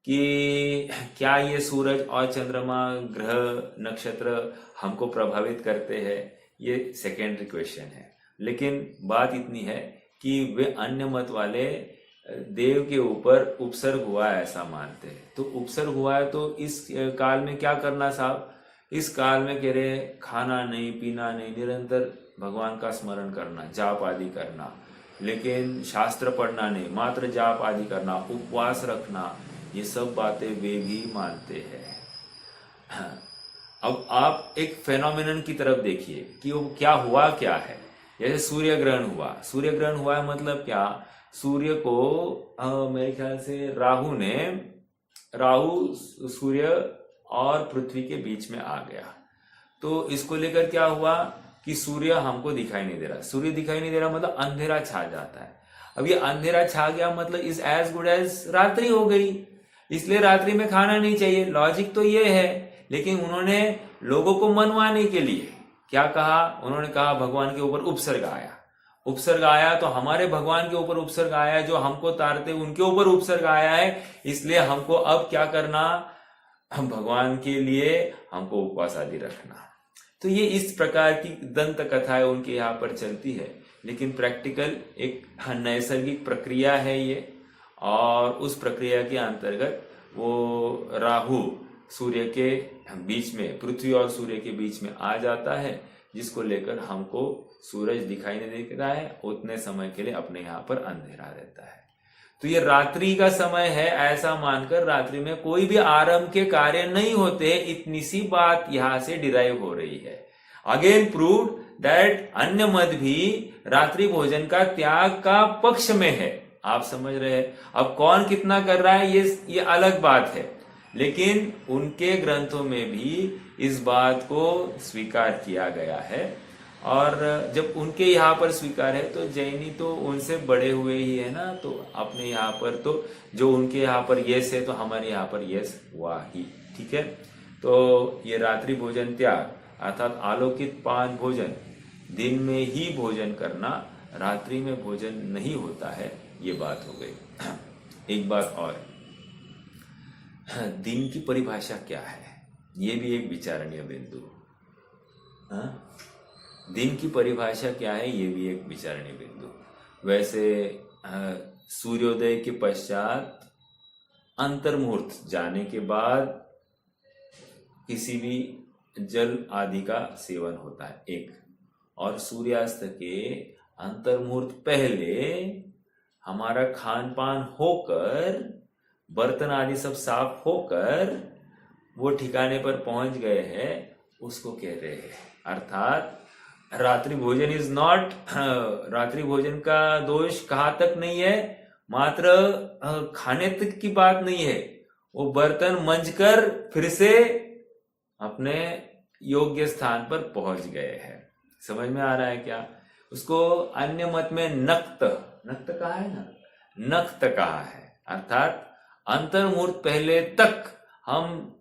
कि क्या ये सूरज और चंद्रमा, ग्रह, नक्षत्र हमको प्रभावित करते हैं? ये सेकेंडरी क्वेश्चन है। लेकिन बात इतनी है कि वे अन्य मत वाले देव के ऊपर उपसर्ग हुआ है ऐसा मानते हैं। तो उपसर्ग हुआ है तो इस काल में क्या करना साहब? इस काल में कह रहे खाना नहीं, पीना नहीं, निरंतर भगवान का स्मरण करना, जाप आदि करना, लेकिन शास्त्र पढ़ना नहीं, मात्र जाप आदि करना, उपवास रखना, ये सब बातें वे भी मानते हैं। अब आप एक फेनोमेनन की तरफ देखिए कि वो क्या हुआ, क्या है। जैसे सूर्य ग्रहण हुआ, सूर्य ग्रहण हुआ है मतलब क्या? सूर्य को मेरे ख्याल से राहु सूर्य और पृथ्वी के बीच में आ गया। तो इसको लेकर क्या हुआ कि सूर्य हमको दिखाई नहीं दे रहा। सूर्य दिखाई नहीं दे रहा मतलब अंधेरा छा जाता है। अब ये अंधेरा छा गया मतलब इज एज गुड एज रात्रि हो गई, इसलिए रात्रि में खाना नहीं चाहिए। लॉजिक तो ये है, लेकिन उन्होंने लोगों को मनवाने के लिए क्या कहा? उन्होंने कहा भगवान के ऊपर उपसर्ग आया। उपसर्ग आया तो हमारे भगवान के ऊपर उपसर्ग आया, जो हमको तारते उनके ऊपर उपसर्ग आया है, इसलिए हमको अब क्या करना? हम भगवान के लिए हमको उपवास आदि रखना। तो ये इस प्रकार की दंत कथाएं उनके यहाँ पर चलती है, लेकिन प्रैक्टिकल एक नैसर्गिक प्रक्रिया है ये, और उस प्रक्रिया के अंतर्गत वो राहु सूर्य के बीच में, पृथ्वी और सूर्य के बीच में आ जाता है, जिसको लेकर हमको सूरज दिखाई नहीं दे रहा है, उतने समय के लिए अपने यहाँ पर अंधेरा रहता है। तो ये रात्रि का समय है ऐसा मानकर रात्रि में कोई भी आरंभ के कार्य नहीं होते, इतनी सी बात यहां से डिराइव हो रही है। अगेन प्रूव्ड दैट अन्य मत भी रात्रि भोजन का त्याग का पक्ष में है। आप समझ रहे हैं? अब कौन कितना कर रहा है ये अलग बात है, लेकिन उनके ग्रंथों में भी इस बात को स्वीकार किया गया है। और जब उनके यहाँ पर स्वीकार है तो जैनी तो उनसे बड़े हुए ही है ना, तो अपने यहाँ पर तो जो उनके यहाँ पर यस है तो हमारे यहाँ पर यस हुआ ही। ठीक है, तो ये रात्रि भोजन त्याग अर्थात आलोकित पान भोजन, दिन में ही भोजन करना, रात्रि में भोजन नहीं होता है, ये बात हो गई। एक बात और, दिन की परिभाषा क्या है? ये भी एक विचारणीय बिंदु। दिन की परिभाषा क्या है? ये भी एक विचारणीय बिंदु। वैसे सूर्योदय के पश्चात अंतर्मुहूर्त जाने के बाद किसी भी जल आदि का सेवन होता है एक, और सूर्यास्त के अंतर्मुहूर्त पहले हमारा खान पान होकर, बर्तन आदि सब साफ होकर वो ठिकाने पर पहुंच गए हैं, उसको कह रहे हैं। अर्थात रात्रि भोजन इज नॉट, रात्रि भोजन का दोष कहाँ तक नहीं है, मात्र खाने तक की बात नहीं है, वो बर्तन मंजकर फिर से अपने योग्य स्थान पर पहुंच गए हैं। समझ में आ रहा है क्या? उसको अन्य मत में नक्त कहा है ना, नक्त कहा है। अर्थात अंतर्मुहूर्त पहले तक हम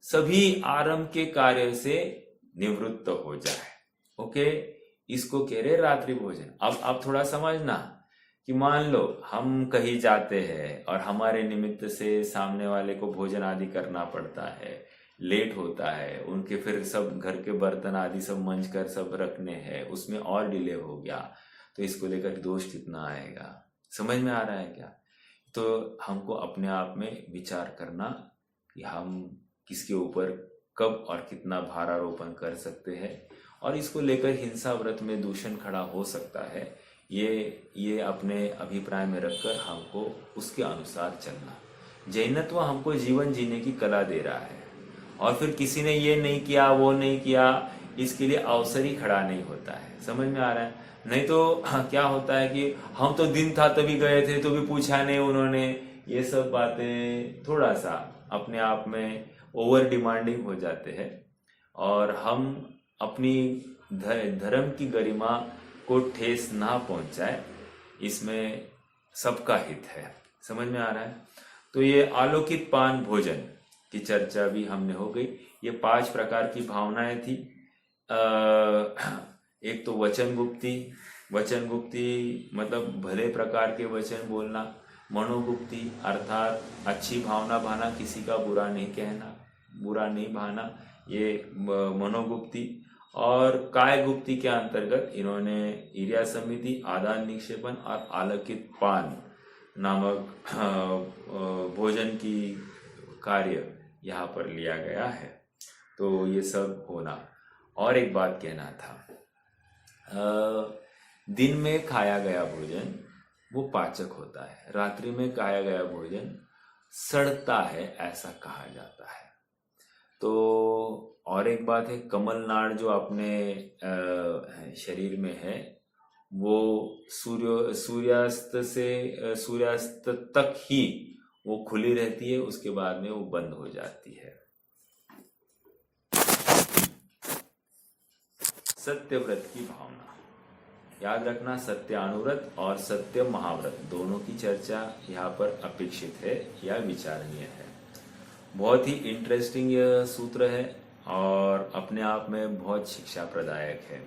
सभी आरंभ के कार्य से निवृत्त हो जाए। ओके, इसको कह रहे रात्रि भोजन। अब आप थोड़ा समझना कि मान लो हम कहीं जाते हैं और हमारे निमित्त से सामने वाले को भोजन आदि करना पड़ता है, लेट होता है, उनके फिर सब घर के बर्तन आदि सब मंज कर सब रखने हैं, उसमें और डिले हो गया, तो इसको लेकर दोष कितना आएगा? समझ में आ रहा है क्या? तो हमको अपने आप में विचार करना कि हम किसके ऊपर कब और कितना भारारोपण कर सकते हैं, और इसको लेकर हिंसा व्रत में दूषण खड़ा हो सकता है। ये अपने अभिप्राय में रखकर हमको उसके अनुसार चलना। जैनत्व हमको जीवन जीने की कला दे रहा है, और फिर किसी ने ये नहीं किया वो नहीं किया इसके लिए अवसर ही खड़ा नहीं होता है। समझ में आ रहा है? नहीं तो क्या होता है कि हम तो दिन था तभी गए थे तो भी पूछा नहीं उन्होंने, ये सब बातें थोड़ा सा अपने आप में ओवर डिमांडिंग हो जाते हैं, और हम अपनी धर्म की गरिमा को ठेस ना पहुंचाए, इसमें सबका हित है। समझ में आ रहा है? तो ये आलोकित पान भोजन की चर्चा भी हमने हो गई। ये 5 प्रकार की भावनाएं थी। एक तो वचन गुप्ती मतलब भले प्रकार के वचन बोलना। मनोगुप्ती अर्थात अच्छी भावना भाना, किसी का बुरा नहीं कहना, बुरा नहीं भाना, ये मनोगुप्ती। और काय गुप्ती के अंतर्गत इन्होंने ईर्ष्या समिति, आदान निक्षेपण और आलोकित पान नामक भोजन की कार्य यहाँ पर लिया गया है। तो ये सब होना। और एक बात कहना था, दिन में खाया गया भोजन वो पाचक होता है, रात्रि में खाया गया भोजन सड़ता है, ऐसा कहा जाता है। तो और एक बात है, कमलनाड़ जो अपने शरीर में है वो सूर्यास्त तक ही वो खुली रहती है, उसके बाद में वो बंद हो जाती है। सत्य व्रत की भावना याद रखना, सत्य अनुव्रत और सत्य महाव्रत दोनों की चर्चा यहाँ पर अपेक्षित है या विचारणीय है। बहुत ही इंटरेस्टिंग यह सूत्र है और अपने आप में बहुत शिक्षा प्रदायक है।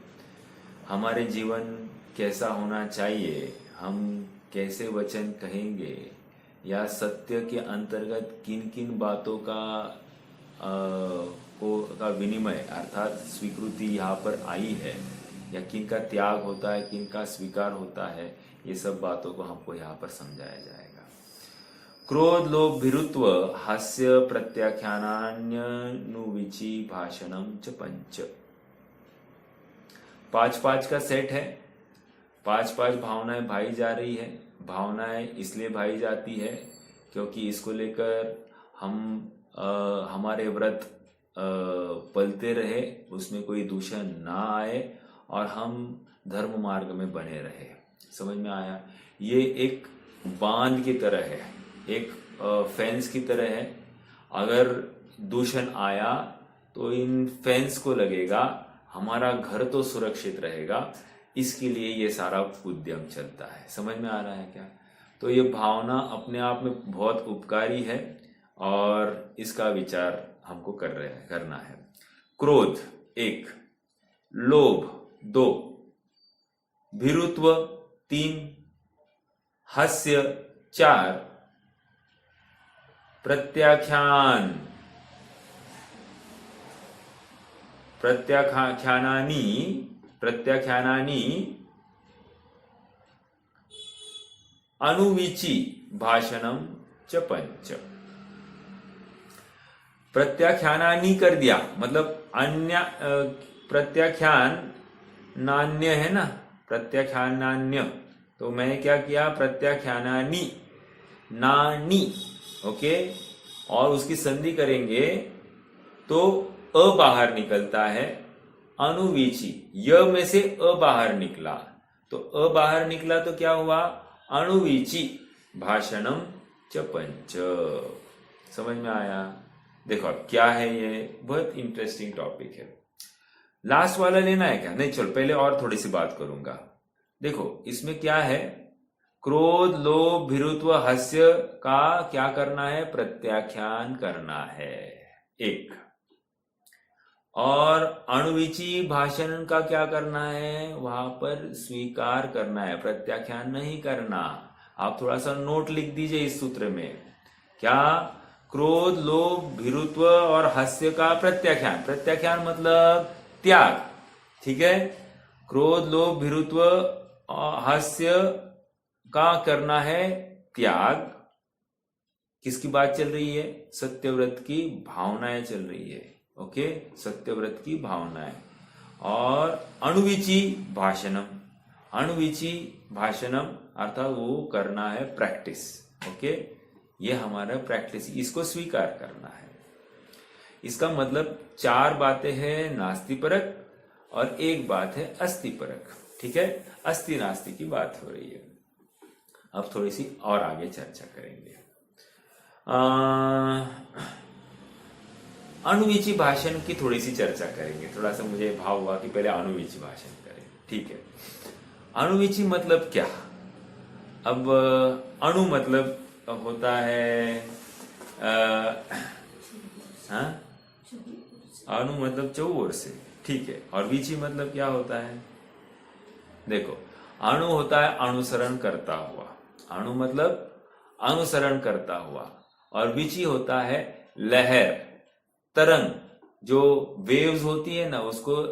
हमारे जीवन कैसा होना चाहिए, हम कैसे वचन कहेंगे, या सत्य के अंतर्गत किन किन बातों का विनिमय अर्थात स्वीकृति यहाँ पर आई है, या किन का त्याग होता है, किन का स्वीकार होता है, ये सब बातों को हमको यहाँ पर समझाया जाएगा। क्रोध लोभ भीरुत्व हास्य प्रत्याख्यानान्यनुविचि भाषणम च पंच। 5 का सेट है। 5 भावनाएं भाई जा रही है। भावनाएं इसलिए भाई जाती है क्योंकि इसको लेकर हम हमारे व्रत पलते रहे, उसमें कोई दूषण ना आए और हम धर्म मार्ग में बने रहे। समझ में आया? ये एक बांध की तरह है, एक फेंस की तरह है। अगर दूषण आया तो इन फेंस को लगेगा, हमारा घर तो सुरक्षित रहेगा, इसके लिए ये सारा उद्यम चलता है। समझ में आ रहा है क्या? तो ये भावना अपने आप में बहुत उपकारी है और इसका विचार हमको करना है। क्रोध 1, लोभ 2, भीरुत्व 3, हास्य 4, प्रत्याख्यानानि अनुविचि भाषणम च पंच। प्रत्याख्यानानि कर दिया मतलब अन्य प्रत्याख्यान नान्य है ना, प्रत्याख्यानान्य, तो मैं क्या किया, प्रत्याख्यानानि नानी, ओके, और उसकी संधि करेंगे तो अ बाहर निकलता है, अनुवीची, य में से अ बाहर निकला, तो अ बाहर निकला तो क्या हुआ, अनुवीची भाषणम च पंच। समझ में आया? देखो अब क्या है, ये बहुत इंटरेस्टिंग टॉपिक है। लास्ट वाला लेना है क्या? नहीं, चलो पहले और थोड़ी सी बात करूंगा। देखो इसमें क्या है, क्रोध लोभ भीरुत्व हास्य का क्या करना है, प्रत्याख्यान करना है 1, और अणुविची भाषण का क्या करना है, वहां पर स्वीकार करना है, प्रत्याख्यान नहीं करना। आप थोड़ा सा नोट लिख दीजिए इस सूत्र में, क्या, क्रोध लोभ भीरुत्व और हास्य का प्रत्याख्यान, प्रत्याख्यान मतलब त्याग, ठीक है। क्रोध लोभ भीरुत्व हास्य का करना है त्याग। किसकी बात चल रही है, सत्यव्रत की भावनाएं चल रही है, ओके, सत्यव्रत की भावनाएं। और अणुविची भाषणम, अणुविची भाषणम अर्थात वो करना है प्रैक्टिस। ओके, ये हमारा प्रैक्टिस, इसको स्वीकार करना है। इसका मतलब 4 बातें हैं नास्तिपरक और 1 बात है अस्तिपरक। ठीक है, अस्ति नास्ति की बात हो रही है। अब थोड़ी सी और आगे चर्चा करेंगे। अणुविची भाषण की थोड़ी सी चर्चा करेंगे। थोड़ा सा मुझे भाव हुआ कि पहले अणुविची भाषण करें। ठीक है, अणुविची मतलब क्या? अब अणु मतलब होता है अणु मतलब चौओर से। ठीक है, और विची मतलब क्या होता है? देखो, अणु होता है अनुसरण करता हुआ, अणु मतलब अनुसरण करता हुआ, और विची होता है लहर, तरंग, जो वेव्स होती है ना उसको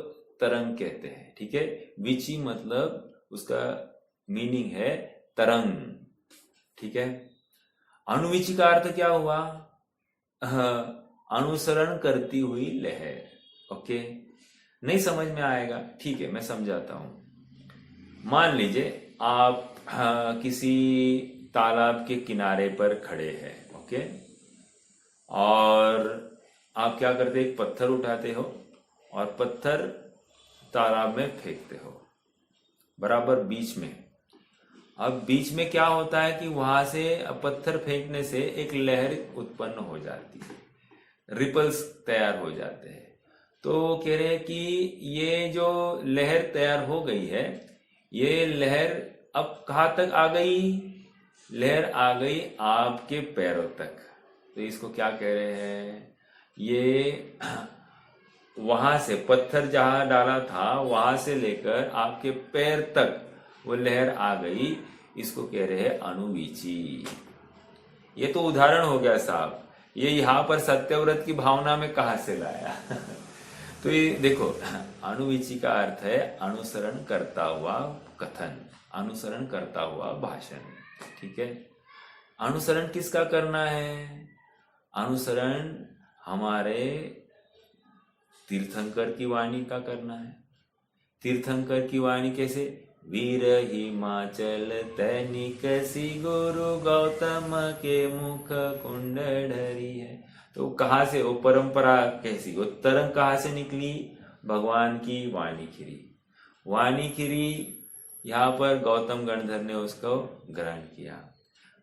तरंग कहते हैं। ठीक है, विची मतलब उसका मीनिंग है तरंग। ठीक है, अणुविची का अर्थ क्या हुआ? अनुसरण करती हुई लहर। ओके, नहीं समझ में आएगा? ठीक है, मैं समझाता हूं। मान लीजिए आप किसी तालाब के किनारे पर खड़े हैं। ओके, और आप क्या करते? एक पत्थर उठाते हो और पत्थर तालाब में फेंकते हो, बराबर बीच में। अब बीच में क्या होता है कि वहां से पत्थर फेंकने से एक लहर उत्पन्न हो जाती है, रिपल्स तैयार हो जाते हैं। तो कह रहे हैं कि ये जो लहर तैयार हो गई है, ये लहर अब कहाँ तक आ गई? लहर आ गई आपके पैरों तक। तो इसको क्या कह रहे हैं? ये वहां से पत्थर जहां डाला था वहां से लेकर आपके पैर तक वो लहर आ गई, इसको कह रहे हैं अणुविची। ये तो उदाहरण हो गया साहब, ये यहां पर सत्यव्रत की भावना में कहां से लाया? तो ये देखो, अणुविची का अर्थ है अनुसरण करता हुआ कथन, अनुसरण करता हुआ भाषण। ठीक है, अनुसरण किसका करना है? अनुसरण हमारे तीर्थंकर की वाणी का करना है। तीर्थंकर की वाणी कैसे? वीर हिमाचल तैनिक सी गुरु गौतम के मुख कुंड ढरी है। तो कहाँ से वो परंपरा कैसी, वो तरंग कहाँ से निकली? भगवान की वाणी खिरी, वाणी खिरी। यहाँ पर गौतम गंधर ने उसको ग्रहण किया।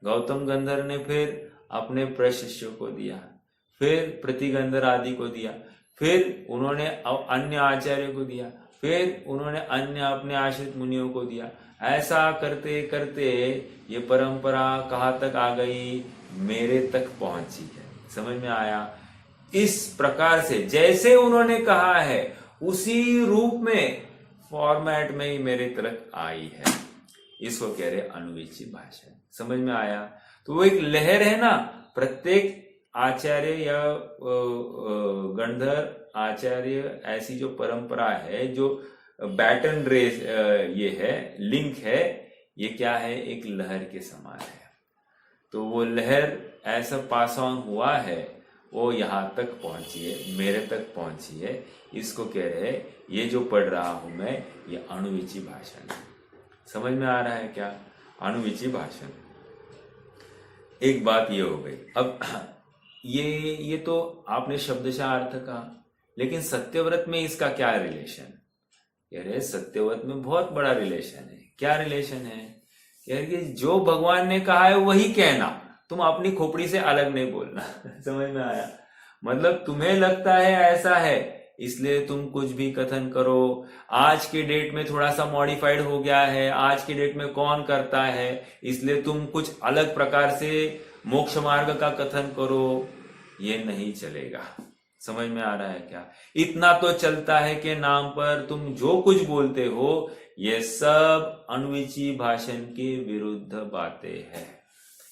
गौतम गंधर ने फिर अपने प्रशिष्यों को दिया, फिर प्रतिगंधर आदि को दिया, फिर उन्होंने अन्य आचार्यों को दिया, फिर उन्होंने अन्य अपने आश्रित मुनियों को दिया। ऐसा करते करते ये परंपरा कहाँ तक आ गई? मेरे तक पहुंची है। समझ में आया? इस प्रकार से जैसे उन्होंने कहा है उसी रूप में, फॉर्मेट में ही मेरे तक आई है। इसको कह रहे अणुविची भाषा। समझ में आया? तो वो एक लहर है ना, प्रत्येक आचार्य या गंधर आचार्य, ऐसी जो परंपरा है, जो बैटन रेस ये है, लिंक है, ये क्या है? एक लहर के समान है। तो वो लहर ऐसा पास ऑन हुआ है, वो यहाँ तक पहुंची है, मेरे तक पहुंची है। इसको कह रहे हैं, ये जो पढ़ रहा हूं मैं, ये अणुविची भाषण है। समझ में आ रहा है क्या? अणुविची भाषण। एक बात ये हो गई। अब ये तो आपने शब्दशः अर्थ कहा, लेकिन सत्यव्रत में इसका क्या रिलेशन? कह रहे सत्यव्रत में बहुत बड़ा रिलेशन है। क्या रिलेशन है? कह रहे कि जो भगवान ने कहा है वही कहना, तुम अपनी खोपड़ी से अलग नहीं बोलना। समझ में आया? मतलब तुम्हें लगता है ऐसा है, इसलिए तुम कुछ भी कथन करो। आज के डेट में थोड़ा सा मॉडिफाइड हो गया है, आज के डेट में कौन करता है, इसलिए तुम कुछ अलग प्रकार से मोक्ष मार्ग का कथन करो। ये नहीं चलेगा। समझ में आ रहा है क्या? इतना तो चलता है कि नाम पर तुम जो कुछ बोलते हो, ये सब अणुविची भाषण के विरुद्ध बातें हैं।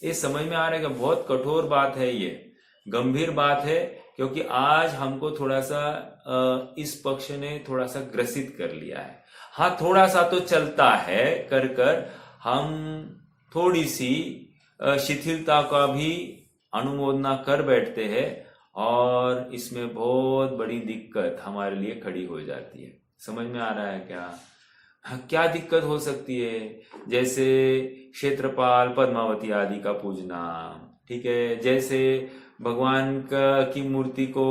ये समझ में आ रहा है कि बहुत कठोर बात है, ये गंभीर बात है, क्योंकि आज हमको थोड़ा सा इस पक्ष ने थोड़ा सा ग्रसित कर लिया है। हाँ, थोड़ा सा तो चलता है, कर हम थोड़ी सी शिथिलता का भी अनुमोदना कर बैठते हैं, और इसमें बहुत बड़ी दिक्कत हमारे लिए खड़ी हो जाती है। समझ में आ रहा है क्या? क्या दिक्कत हो सकती है? जैसे क्षेत्रपाल पद्मावती आदि का पूजना, ठीक है, जैसे भगवान की मूर्ति को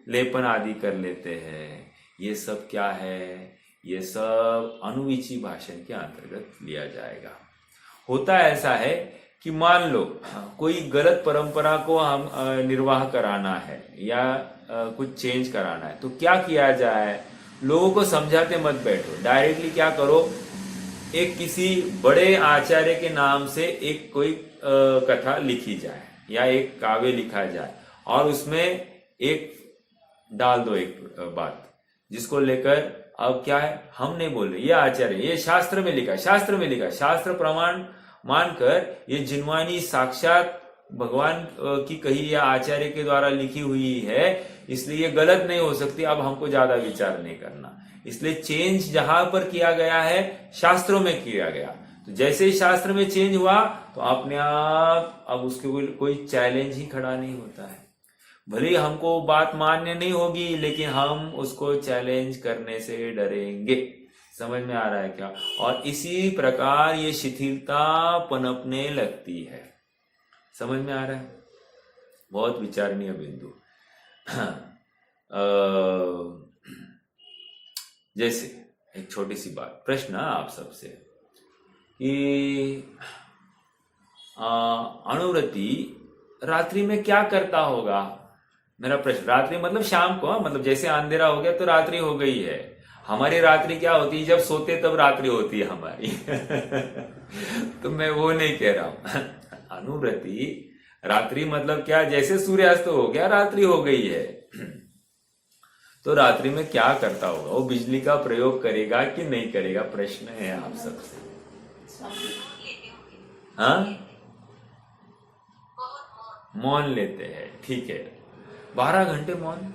लेपन आदि कर लेते हैं, ये सब क्या है? ये सब अनुविची भाषण के अंतर्गत लिया जाएगा। होता ऐसा है कि मान लो कोई गलत परंपरा को हम निर्वाह कराना है या कुछ चेंज कराना है, तो क्या किया जाए? लोगों को समझाते मत बैठो, डायरेक्टली क्या करो, एक किसी बड़े आचार्य के नाम से एक कोई कथा लिखी जाए या एक काव्य लिखा जाए और उसमें एक डाल दो एक बात जिसको लेकर अब क्या है, हम नहीं बोल रहे, ये आचार्य, ये शास्त्र में लिखा, शास्त्र प्रमाण मानकर ये जिनवानी साक्षात भगवान की कही या आचार्य के द्वारा लिखी हुई है, इसलिए ये गलत नहीं हो सकती। अब हमको ज्यादा विचार नहीं करना, इसलिए चेंज जहां पर किया गया है शास्त्रों में किया गया, तो जैसे ही शास्त्र में चेंज हुआ तो अपने आप अब उसके कोई चैलेंज ही खड़ा नहीं होता है। भले ही हमको बात मान्य नहीं होगी, लेकिन हम उसको चैलेंज करने से डरेंगे। समझ में आ रहा है क्या? और इसी प्रकार ये शिथिलता पनपने लगती है। समझ में आ रहा है? बहुत विचारणीय बिंदु। जैसे एक छोटी सी बात, प्रश्न आप सबसे कि अनुव्रती रात्रि में क्या करता होगा? मेरा प्रश्न, रात्रि मतलब शाम को, मतलब जैसे अंधेरा हो गया तो रात्रि हो गई है। हमारी रात्रि क्या होती है? जब सोते तब रात्रि होती है हमारी। तो मैं वो नहीं कह रहा हूं। अनुव्रती रात्रि मतलब क्या? जैसे सूर्यास्त हो गया रात्रि हो गई है। तो रात्रि में क्या करता होगा? वो बिजली का प्रयोग करेगा कि नहीं करेगा? प्रश्न है आप सबसे। हाँ, मौन लेते हैं, ठीक है, 12 घंटे मौन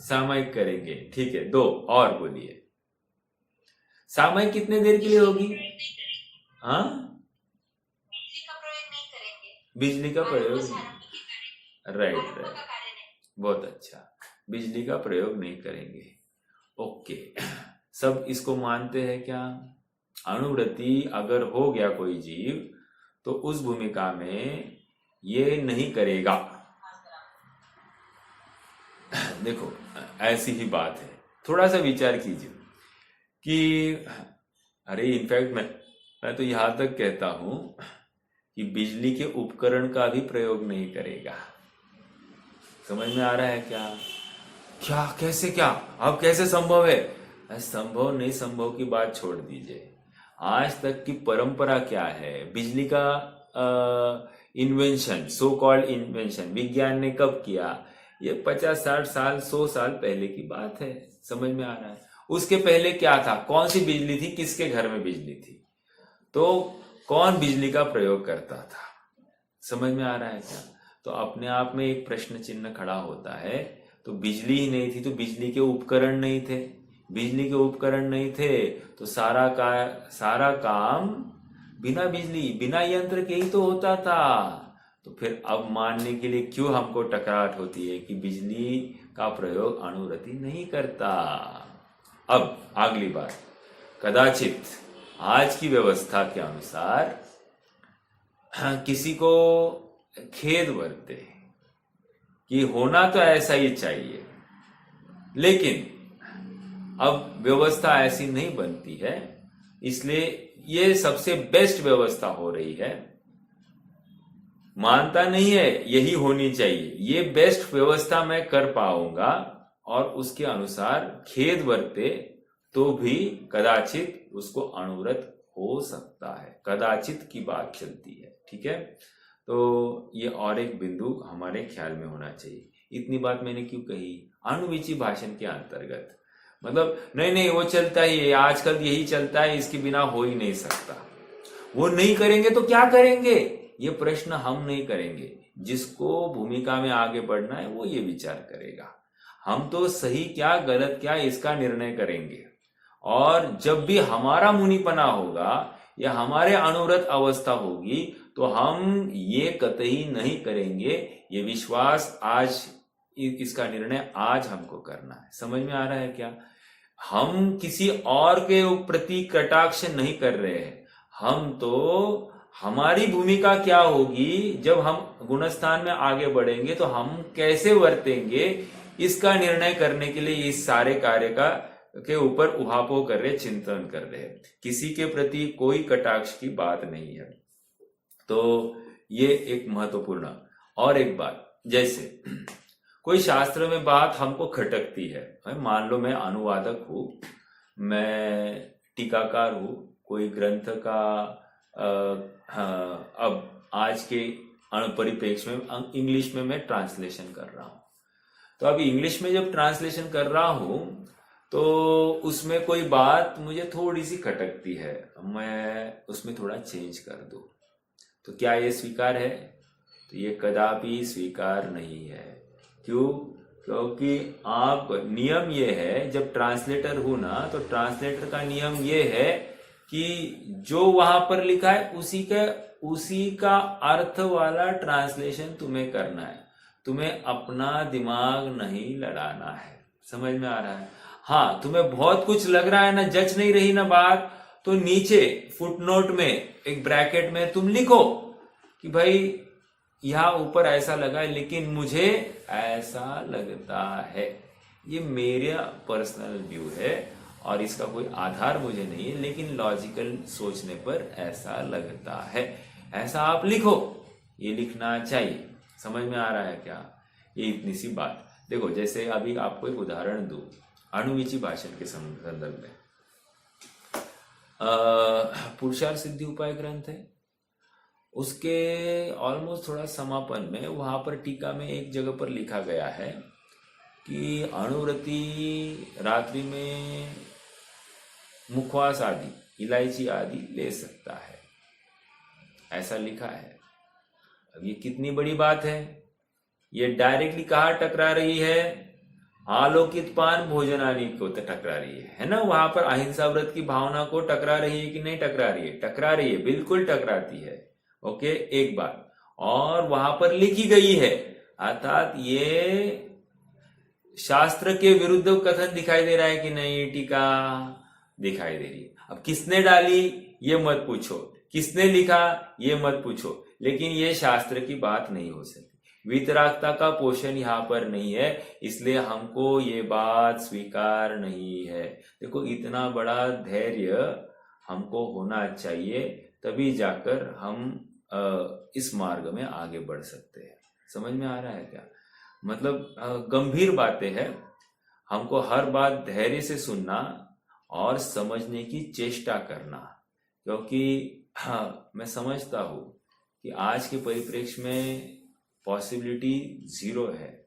सामयिक करेंगे, ठीक है। 2 और बोलिए, सामयिक कितने देर के लिए होगी? हाँ, बिजली का प्रयोग, राइट, बहुत अच्छा, बिजली का प्रयोग नहीं करेंगे। ओके, सब इसको मानते हैं क्या? अनुव्रति अगर हो गया कोई जीव तो उस भूमिका में ये नहीं करेगा। देखो, ऐसी ही बात है, थोड़ा सा विचार कीजिए कि अरे इनफैक्ट मैं तो यहां तक कहता हूं कि बिजली के उपकरण का भी प्रयोग नहीं करेगा। समझ में आ रहा है क्या? क्या, कैसे, क्या, अब कैसे संभव है? संभव नहीं संभव की बात छोड़ दीजिए, आज तक की परंपरा क्या है? बिजली का इन्वेंशन, सो कॉल्ड इन्वेंशन, विज्ञान ने कब किया? ये 50-60 साल 100 साल पहले की बात है। समझ में आ रहा है? उसके पहले क्या था? कौन सी बिजली थी? किसके घर में बिजली थी? तो कौन बिजली का प्रयोग करता था? समझ में आ रहा है क्या? तो अपने आप में एक प्रश्न चिन्ह खड़ा होता है। तो बिजली ही नहीं थी तो बिजली के उपकरण नहीं थे, बिजली के उपकरण नहीं थे तो सारा काम बिना बिजली बिना यंत्र के ही तो होता था। तो फिर अब मानने के लिए क्यों हमको टकराहट होती है कि बिजली का प्रयोग अनुव्रति नहीं करता? अब अगली बात, कदाचित आज की व्यवस्था के अनुसार किसी को खेद बरते कि होना तो ऐसा ही चाहिए, लेकिन अब व्यवस्था ऐसी नहीं बनती है, इसलिए ये सबसे बेस्ट व्यवस्था हो रही है। मानता नहीं है यही होनी चाहिए, ये बेस्ट व्यवस्था मैं कर पाऊंगा और उसके अनुसार खेद बरते तो भी कदाचित उसको अनुव्रत हो सकता है। कदाचित की बात चलती है, ठीक है। तो ये और एक बिंदु हमारे ख्याल में होना चाहिए। इतनी बात मैंने क्यों कही? अनुविची भाषण के अंतर्गत, मतलब नहीं वो चलता ही है, आजकल यही चलता है, इसके बिना हो ही नहीं सकता। वो नहीं करेंगे तो क्या करेंगे? ये प्रश्न हम नहीं करेंगे। जिसको भूमिका में आगे बढ़ना है वो ये विचार करेगा। हम तो सही क्या गलत क्या इसका निर्णय करेंगे, और जब भी हमारा मुनिपना होगा या हमारे अनुरत अवस्था होगी तो हम ये कतई नहीं करेंगे। ये विश्वास आज, इसका निर्णय आज हमको करना है। समझ में आ रहा है क्या? हम किसी और के प्रति कटाक्ष नहीं कर रहे हैं। हम तो, हमारी भूमिका क्या होगी जब हम गुणस्थान में आगे बढ़ेंगे तो हम कैसे वर्तेंगे, इसका निर्णय करने के लिए इस सारे कार्य के ऊपर उहापोह कर रहे, चिंतन कर रहे हैं। किसी के प्रति कोई कटाक्ष की बात नहीं है। तो ये एक महत्वपूर्ण। और एक बात, जैसे कोई शास्त्र में बात हमको खटकती है, मान लो मैं अनुवादक हूं, मैं टीकाकार हूं, कोई ग्रंथ का अब आज के परिप्रेक्ष्य में इंग्लिश में मैं ट्रांसलेशन कर रहा हूं। तो अब इंग्लिश में जब ट्रांसलेशन कर रहा हूं तो उसमें कोई बात मुझे थोड़ी सी खटकती है, मैं उसमें थोड़ा चेंज कर दूं, तो क्या ये स्वीकार है? तो ये कदापि स्वीकार नहीं है। क्यों? क्योंकि आप, नियम ये है, जब ट्रांसलेटर हो ना, तो ट्रांसलेटर का नियम ये है कि जो वहां पर लिखा है उसी का अर्थ वाला ट्रांसलेशन तुम्हें करना है। तुम्हें अपना दिमाग नहीं लड़ाना है। समझ में आ रहा है? हाँ, तुम्हें बहुत कुछ लग रहा है ना, जच नहीं रही ना बात, तो नीचे फुटनोट में एक ब्रैकेट में तुम लिखो कि भाई यहां ऊपर ऐसा लगा है लेकिन मुझे ऐसा लगता है। ये मेरा पर्सनल व्यू है और इसका कोई आधार मुझे नहीं है, लेकिन लॉजिकल सोचने पर ऐसा लगता है। ऐसा आप लिखो, ये लिखना चाहिए। समझ में आ रहा है क्या? ये इतनी सी बात। देखो, जैसे अभी आपको एक उदाहरण दूं, अणुविची भाषण के संदर्भ में पुरुषार्थ सिद्धि उपाय ग्रंथ है, उसके ऑलमोस्ट थोड़ा समापन में वहां पर टीका में एक जगह पर लिखा गया है कि अणुव्रती रात्रि में मुखवास आदि, इलायची आदि ले सकता है, ऐसा लिखा है। अब ये कितनी बड़ी बात है? ये डायरेक्टली कहाँ टकरा रही है? आलोकित पान भोजनानी को टकरा रही है ना? वहां पर अहिंसा व्रत की भावना को टकरा रही है कि नहीं टकरा रही है? टकरा रही है, बिल्कुल टकराती है। ओके, एक बात और वहां पर लिखी गई है, अर्थात ये शास्त्र के विरुद्ध कथन दिखाई दे रहा है कि नहीं? टीका दिखाई दे रही है। अब किसने डाली ये मत पूछो, किसने लिखा ये मत पूछो, लेकिन ये शास्त्र की बात नहीं हो सकती। वितरागता का पोषण यहाँ पर नहीं है, इसलिए हमको ये बात स्वीकार नहीं है। देखो, इतना बड़ा धैर्य हमको होना चाहिए, तभी जाकर हम इस मार्ग में आगे बढ़ सकते हैं। समझ में आ रहा है क्या? मतलब गंभीर बातें हैं, हमको हर बात धैर्य से सुनना और समझने की चेष्टा करना। क्योंकि मैं समझता हूं कि आज के परिप्रेक्ष्य में पॉसिबिलिटी 0 है,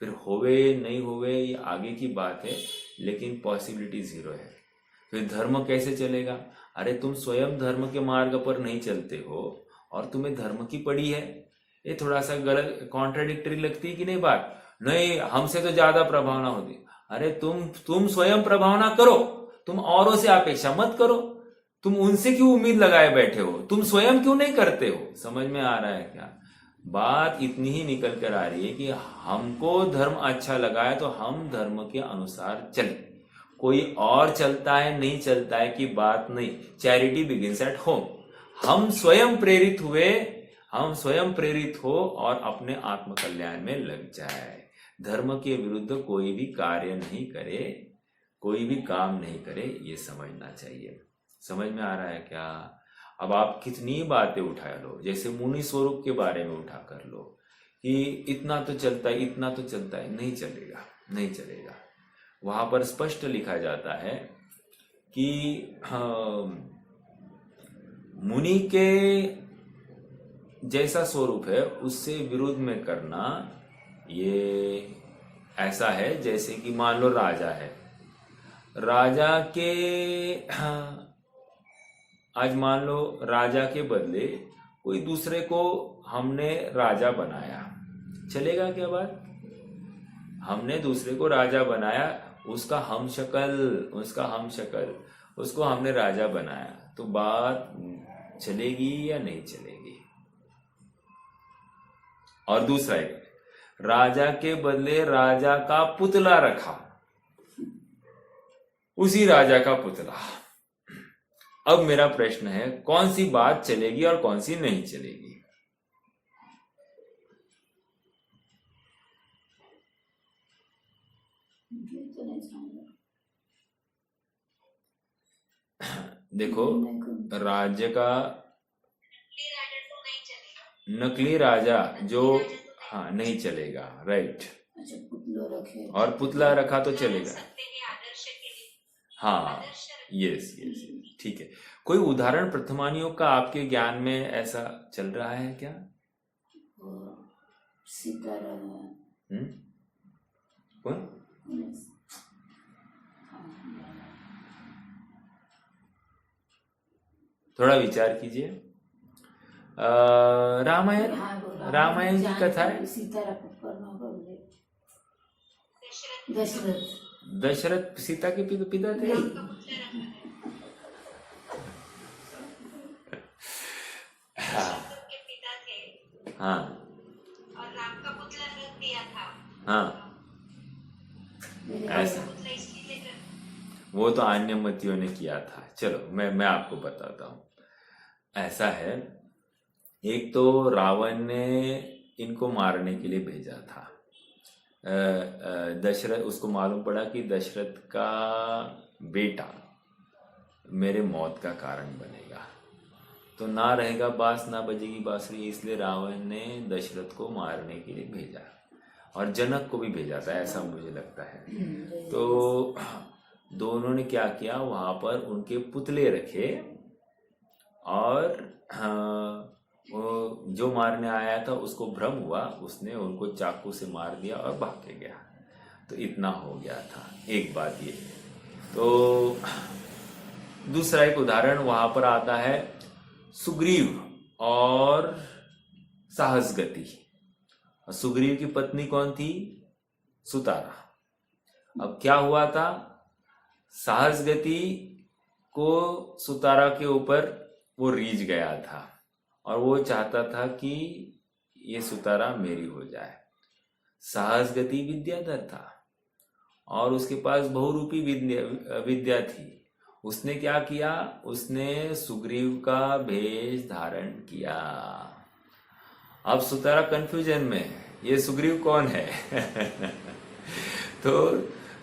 फिर होवे नहीं होवे ये आगे की बात है, लेकिन पॉसिबिलिटी 0 है। फिर धर्म कैसे चलेगा? अरे तुम स्वयं धर्म के मार्ग पर नहीं चलते हो और तुम्हें धर्म की पड़ी है, ये थोड़ा सा गलत, कॉन्ट्राडिक्टरी लगती है कि नहीं बात? नहीं, हमसे तो ज्यादा प्रभावना होती। अरे तुम स्वयं प्रभावना करो, तुम औरों से अपेक्षा मत करो। तुम उनसे क्यों उम्मीद लगाए बैठे हो? तुम स्वयं क्यों नहीं करते हो? समझ में आ रहा है क्या? बात इतनी ही निकल कर आ रही है कि हमको धर्म अच्छा लगा है तो हम धर्म के अनुसार चले। कोई और चलता है नहीं चलता है की बात नहीं। Charity begins at home. हम स्वयं प्रेरित हो और अपने आत्म कल्याण में लग जाए। धर्म के विरुद्ध कोई भी कार्य नहीं करे, कोई भी काम नहीं करे, ये समझना चाहिए। समझ में आ रहा है क्या? अब आप कितनी बातें उठा लो, जैसे मुनि स्वरूप के बारे में उठा कर लो कि इतना तो चलता है, इतना तो चलता है, नहीं चलेगा, नहीं चलेगा। वहां पर स्पष्ट लिखा जाता है कि मुनि के जैसा स्वरूप है उससे विरोध में करना ये ऐसा है जैसे कि मान लो राजा है, राजा के आज मान लो राजा के बदले कोई दूसरे को हमने राजा बनाया, चलेगा क्या बात? हमने दूसरे को राजा बनाया, उसका हमशक्ल उसको हमने राजा बनाया, तो बात चलेगी या नहीं चलेगी। और दूसरा एक, राजा के बदले राजा का पुतला रखा, उसी राजा का पुतला। अब मेरा प्रश्न है, कौन सी बात चलेगी और कौन सी नहीं चलेगी। देखो, राज्य का नकली राजा जो, हाँ नहीं चलेगा, राइट। अच्छा, पुतला रखे और पुतला रखा तो चलेगा, हाँ, यस यस, ठीक है। कोई उदाहरण प्रथमानियों का आपके ज्ञान में ऐसा चल रहा है क्या? सितारा कौन? थोड़ा विचार कीजिए। रामायण की कथा है। सीतारा दशरथ दशरथ सीता के पिता थे। हाँ और राम का पुतला रख दिया था। हाँ, ऐसा वो तो अन्यमतियों ने किया था। चलो मैं आपको बताता हूँ। ऐसा है, एक तो रावण ने इनको मारने के लिए भेजा था। दशरथ, उसको मालूम पड़ा कि दशरथ का बेटा मेरे मौत का कारण बनेगा, तो ना रहेगा बांस ना बजेगी बांसुरी, इसलिए रावण ने दशरथ को मारने के लिए भेजा। और जनक को भी भेजा था, ऐसा मुझे लगता है। तो दोनों ने क्या किया, वहां पर उनके पुतले रखे और वो जो मारने आया था उसको भ्रम हुआ, उसने उनको चाकू से मार दिया और भाग के गया। तो इतना हो गया था। एक बात ये। तो दूसरा एक उदाहरण वहां पर आता है, सुग्रीव और साहसगति। सुग्रीव की पत्नी कौन थी? सुतारा। अब क्या हुआ था, साहसगति को सुतारा के ऊपर वो रीझ गया था और वो चाहता था कि ये सुतारा मेरी हो जाए। साहसगति विद्याधर था और उसके पास बहुरूपी विद्या थी। उसने क्या किया, उसने सुग्रीव का भेष धारण किया। अब सुतारा कंफ्यूजन में, ये सुग्रीव कौन है? तो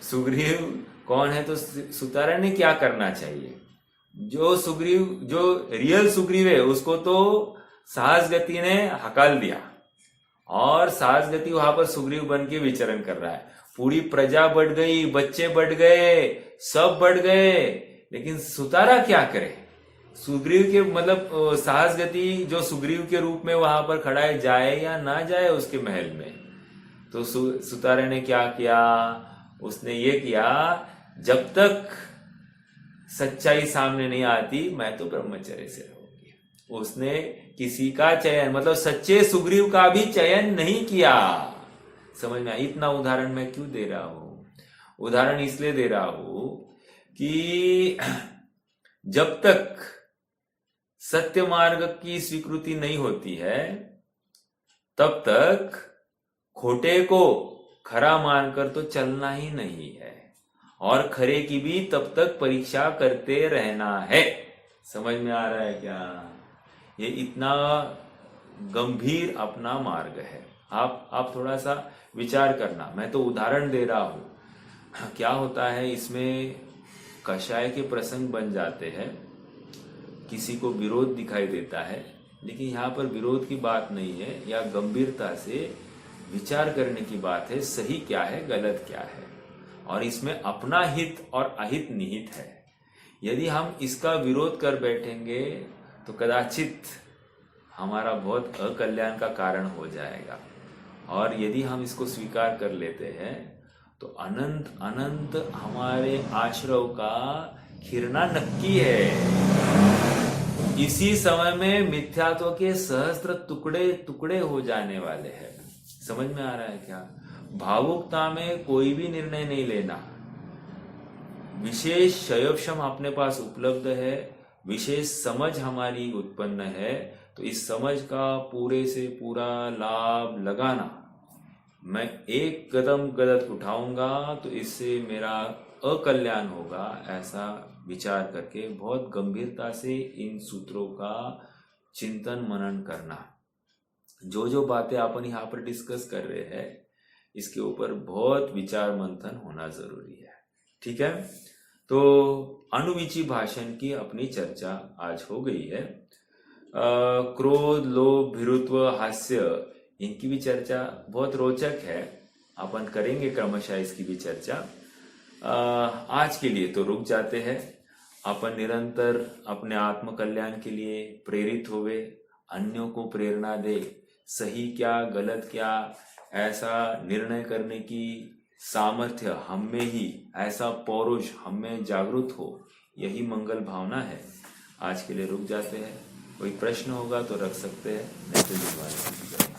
सुग्रीव कौन है, तो सुतारा ने क्या करना चाहिए, जो सुग्रीव, जो रियल सुग्रीव है उसको तो साहसगति ने हकाल दिया और साहसगति वहां पर सुग्रीव बन के विचरण कर रहा है। पूरी प्रजा बढ़ गई, बच्चे बढ़ गए, सब बढ़ गए, लेकिन सुतारा क्या करे? सुग्रीव के मतलब साहसगति जो सुग्रीव के रूप में वहां पर खड़ा है, जाए या ना जाए उसके महल में? तो सुतारा ने क्या किया, उसने ये किया, जब तक सच्चाई सामने नहीं आती मैं तो ब्रह्मचर्य से रहूंगी। उसने किसी का चयन, मतलब सच्चे सुग्रीव का भी चयन नहीं किया। समझ में? इतना उदाहरण मैं क्यों दे रहा हूं? उदाहरण इसलिए दे रहा हूं कि जब तक सत्य मार्ग की स्वीकृति नहीं होती है तब तक खोटे को खरा मानकर तो चलना ही नहीं है, और खरे की भी तब तक परीक्षा करते रहना है। समझ में आ रहा है क्या? ये इतना गंभीर अपना मार्ग है। आप थोड़ा सा विचार करना। मैं तो उदाहरण दे रहा हूं। क्या होता है इसमें, कषाय के प्रसंग बन जाते हैं, किसी को विरोध दिखाई देता है, लेकिन यहाँ पर विरोध की बात नहीं है, या गंभीरता से विचार करने की बात है, सही क्या है गलत क्या है, और इसमें अपना हित और अहित निहित है। यदि हम इसका विरोध कर बैठेंगे तो कदाचित हमारा बहुत अकल्याण का कारण हो जाएगा, और यदि हम इसको स्वीकार कर लेते हैं तो अनंत अनंत हमारे आश्रव का खिरना नक्की है। इसी समय में मिथ्यात्व के सहस्त्र टुकड़े टुकड़े हो जाने वाले हैं। समझ में आ रहा है क्या? भावुकता में कोई भी निर्णय नहीं लेना। विशेष शयोक्षम अपने पास उपलब्ध है, विशेष समझ हमारी उत्पन्न है, तो इस समझ का पूरे से पूरा लाभ लगाना। मैं एक कदम गलत उठाऊंगा तो इससे मेरा अकल्याण होगा, ऐसा विचार करके बहुत गंभीरता से इन सूत्रों का चिंतन मनन करना। जो जो बातें अपन यहाँ पर डिस्कस कर रहे हैं, इसके ऊपर बहुत विचार मंथन होना जरूरी है। ठीक है, तो अणुविची भाषण की अपनी चर्चा आज हो गई है। क्रोध, लोभ, भीरुत्व, हास्य, इनकी भी चर्चा बहुत रोचक है, अपन करेंगे क्रमशः इसकी भी चर्चा। आज के लिए तो रुक जाते हैं। अपन निरंतर अपने आत्म कल्याण के लिए प्रेरित होवे, अन्यों को प्रेरणा दे, सही क्या गलत क्या ऐसा निर्णय करने की सामर्थ्य हम में ही, ऐसा पौरुष हम में जागृत हो, यही मंगल भावना है। आज के लिए रुक जाते हैं। कोई प्रश्न होगा तो रख सकते हैं, नहीं तो